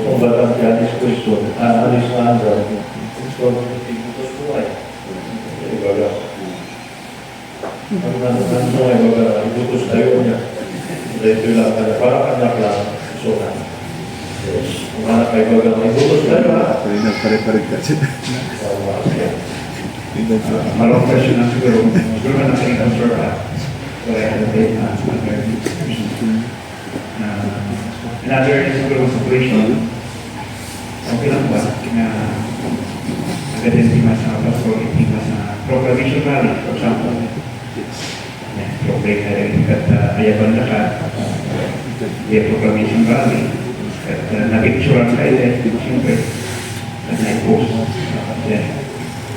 kung batang Janis question, alis na Andra, gusto ibutos ko ay. Baga, ang ay baga, ibutos tayo niya. Ito lang, parang anak lang, so na. Ang anak ay baga, ibutos tayo ha. Pare-pare kasi. Malong question na siguro ka na sa income store at wala ka na tayo another siguro situation, okay lang ba na agatin di mas na pastor, hindi mas na proclamation rally, for example, proclaim na rin at ayaban na ka, proclamation rally, at nag-insurance kayo din, siyempre, at na-post.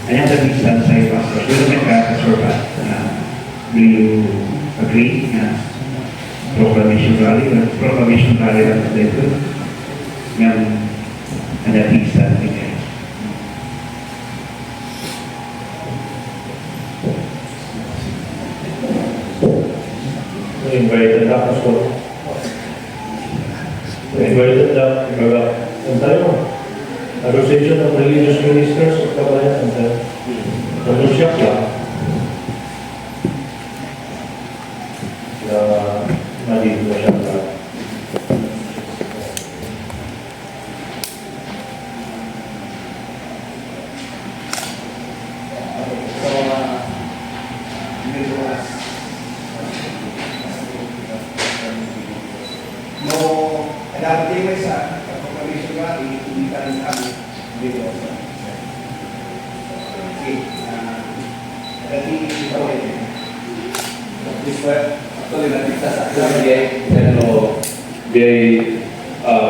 Ayan ang instance ay pastor. Will you Pastor Pat, will you agree na proclamation rally lang sa dito ng anating instance niya? Invited ako so. Invited na, baga, ang tayo. Association of Religious Ministers of Kabayan, ano siya ka? Na maliit mo siya ka.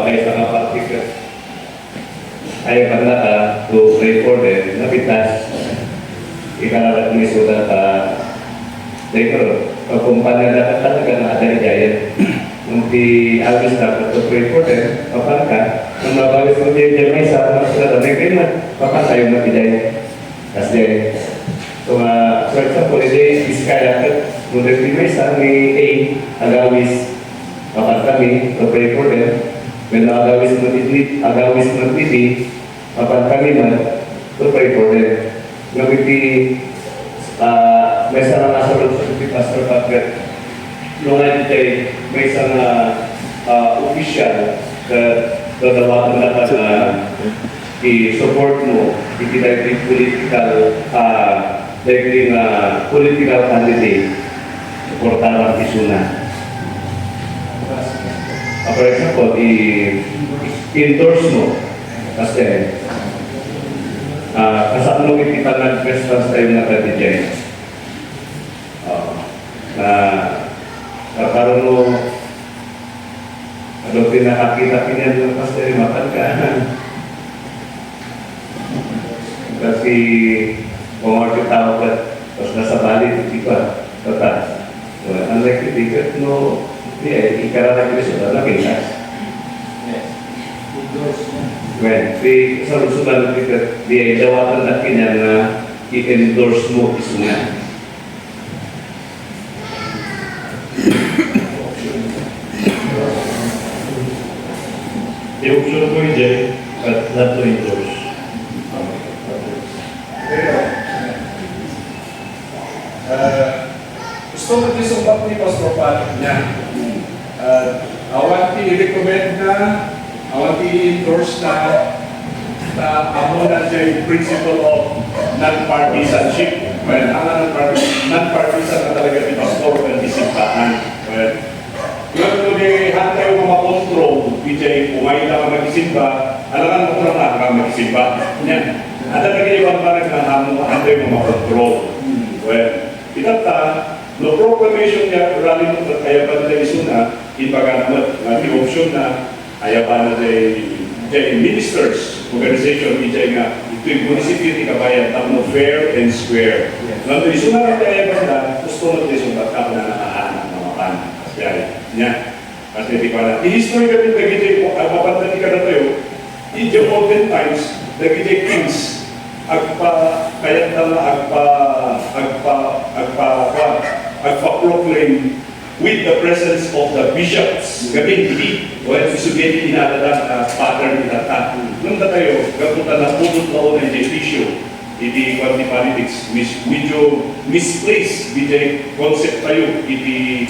Ay sa kapatikat ay pagla to pray for them napitas ikalalat ni sudah Dekor, kumpanya dapat talaga na ada jayan. Nanti habis dapat to pray for them, kapan ka? Nung mabawis mo din may sa mga sila na kapan tayo magijay? Kasi, so, for example, hindi iskaya nung may sa ni A, agawis, kapan kami to pray for them. When agawis mo B, kapan kami man to pray for them. Nagiti may isang nasunod si Pastor Patrick. Nung ay may isang official na dalawa na i-support mo, i-direct political candidate, supportaran isuna. For example, i-endorse mo kasi kasama nung kita nag-response tayo na strategy na karon mo ano pinakakita pinyan ng pastor matan ka kasi pumarti tao ka tapos nasa bali di ba tatas so unlike the ticket no ikarana Kristo na nakilas well sa lusunan ng ticket di dawatan na kanya na i-endorse mo isunga. I-option ko yun at not to endorse. Gusto ko disumbat ni Pastor Pat niya. Awan i-recommend na, awan i-endorse na amo na siya yung principle of non-partisanship. Well, ang non-partisan na talaga ni Pastor ng disimpahan. Well, yun kung hantay yung mga kontrol, DJ, kumain lang ang mag-isimba, alangan mo lang ang mag-isimba. Yan. At ang nag-iibang parang hantay yung mga kontrol. Well, itata, no proclamation niya, rally mo at ayaban na isuna, ipaganamat, option na ayaban na ministers, organization, DJ nga, ito yung munisipyo ni Kabayan, tapno fair and square. Nandun isuna na ayaban na, gusto ni sumbat ka na nakahanap ng mapan. Kasi niya. Kasi di pa na. I-history ka din nagiging mapapantani ka na tayo. In the olden times, nagiging kings. Kaya tala agpa-proclaim with the presence of the bishops. Gabing hindi. Well, isubihin inalalang pattern nilata. Nung na tayo, gaputan na putut na o ng episyo. Iti quanti politics, medyo misplaced, bijay concept tayo, iti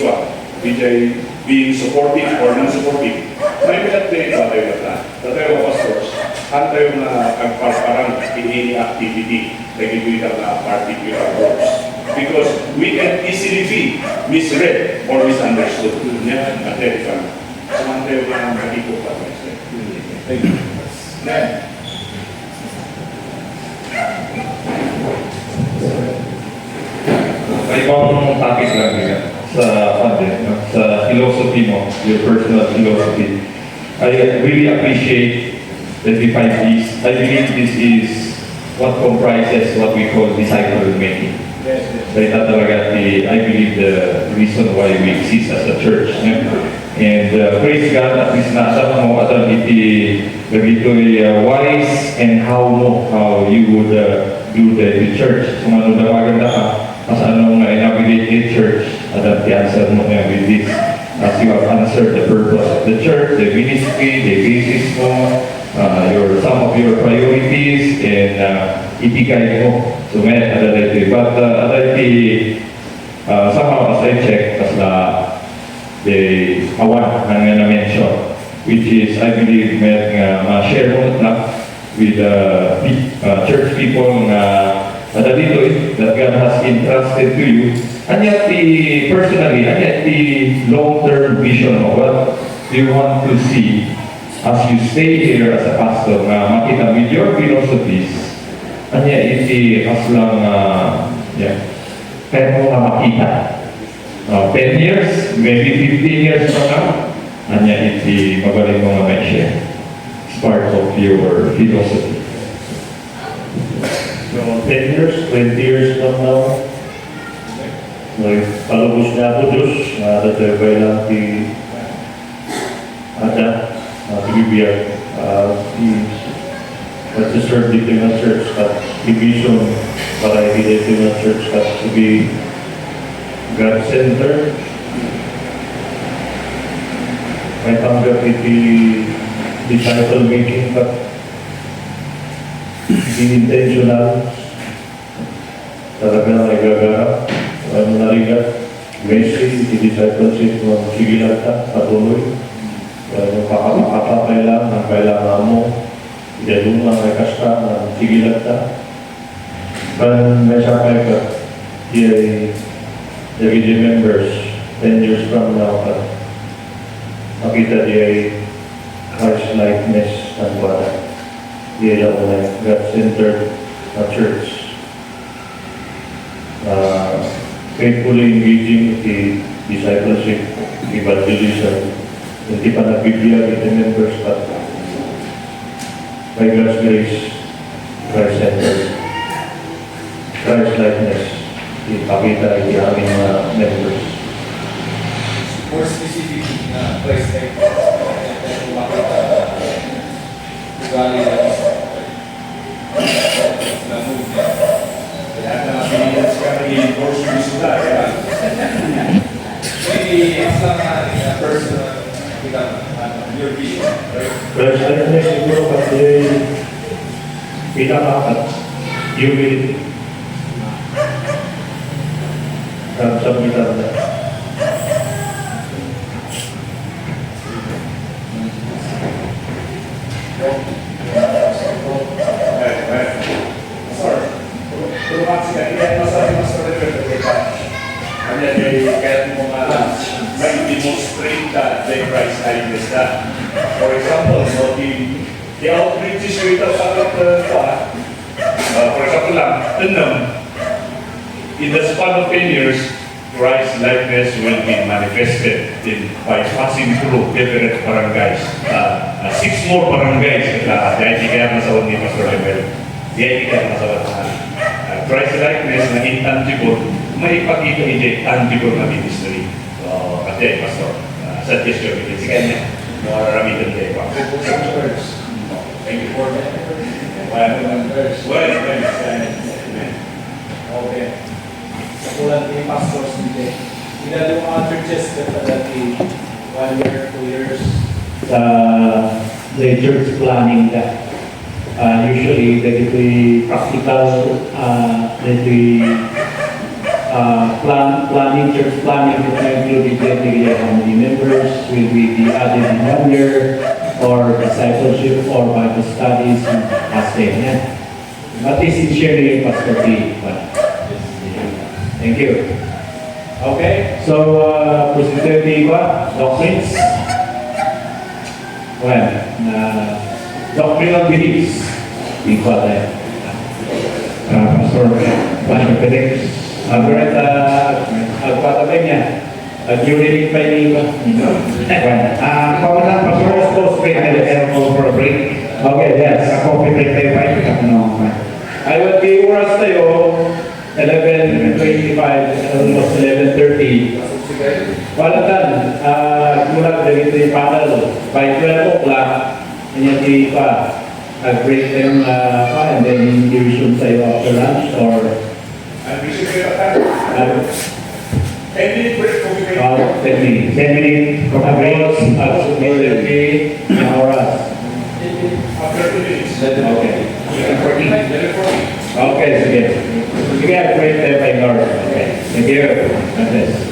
bijay being supportive or non-supportive. May minat din ito tayo na tayo pastors, ang tayo na agparparang in any activity, nagigilitan na particular groups. Because we can easily be misread or misunderstood. Yan, at tayo ka. Saman tayo na nakikot pa. Thank you. Next. Ibang topic lang din sa philosophy mo, your personal philosophy. I really appreciate the Define Peace. I believe this is what comprises what we call disciple making. Dahil talaga, I believe the reason why we exist as a church. And praise God, at least nasa mo at iti wise and how you would do the church. Kung ano na maganda ka, as anong navigate the church, at the answer mo na with this. As you have answered the purpose of the church, the ministry, the basis mo, some of your priorities, and itikay mo. So may adalite. But adalite, somehow as I check, as the awan na mention, which is, I believe, may share mo na with church people na dito that God has entrusted to you. And yet, personally, and yet the long-term vision of what you want to see as you stay here as a pastor na makita with your philosophies. And yet, as lang, kaya mo na makita. 10 years, maybe 15 years from now, and yet, magaling mo na share. It's part of your philosophy. So 10 years, 20 years from now, palubos na ako Diyos, natatagay lang ti bibiyag, to serve dito ng church, at division para dito ng church, at to be God-centered. May tanggap iti disciple making, but intentional, talaga na nagagarap. Narigat, message, discipleship, sigilan ka, patuloy. Pakapakapay lang, ang kailangan mo, idalong lang ay kasta, sigilan ka. But may sakay ka, the members, 10 years from now, makita di Christ-likeness ng wala. Di lang God-centered na church. Faithfully engaging the discipleship, evangelism, hindi pa nagbibigay with the members, but by God's grace, Christ-centered, Christ-likeness, ipakita yung aming mga members. More specific na Christ-likeness, kung bakit ugali na movement. Kaya na pinilihan siya i-endorse yung sila. Maybe some personal your vision, right? Christ-likeness siguro kasi pinakakat, humility. Sabitan na. Turuan siya, iya masabi mas kaya mo ma-demonstrate that the Christ likeness that. For example, the outreaches kita sa for example lang, in the span of 10 years, Christ likeness will be manifested by passing through different barangays. 6 more barangays dahil di kaya masawan ni Pastor Emel. Dahil di kaya masawan Christ likeness na intangible may ipakita ni tangible na ministry. So, kasi, Pastor, suggestion ko si kanya. Mararamitan kayo pa. Thank you for that. Okay. Sa kulang ni pastors hindi. Ilan yung mga churches na dati 1 year, 2 years. Sa the church planning that usually that ito'y practical planning, church planning that may include exactly how many members will be added in 1 year or discipleship or Bible studies and fasting. But this is sharing Pastor P. Thank you. Okay, so President Diva, doctrines. Well, doctrinal beliefs. Diva tayo. Pastor Felix. Alright, agpatabay niya. Ag-urinig pa yung iba. Pamulang Pastor, Post break I will call for a break. Okay, yes. Coffee break tayo ba? Ano? I will be oras tayo 11:25, almost 11:30. Wala tan, mula dari ito yung panel. By 12 o'clock, hindi pa. Break tayo and then division tayo after lunch or 10-minute break kung may 10 minutes. 10 minutes. Coffee break. At sumilabi ng oras. after 2 minutes. Okay. 11:40. Okay, sige. Sige, break tayo by Lord. Okay. Thank you. God bless.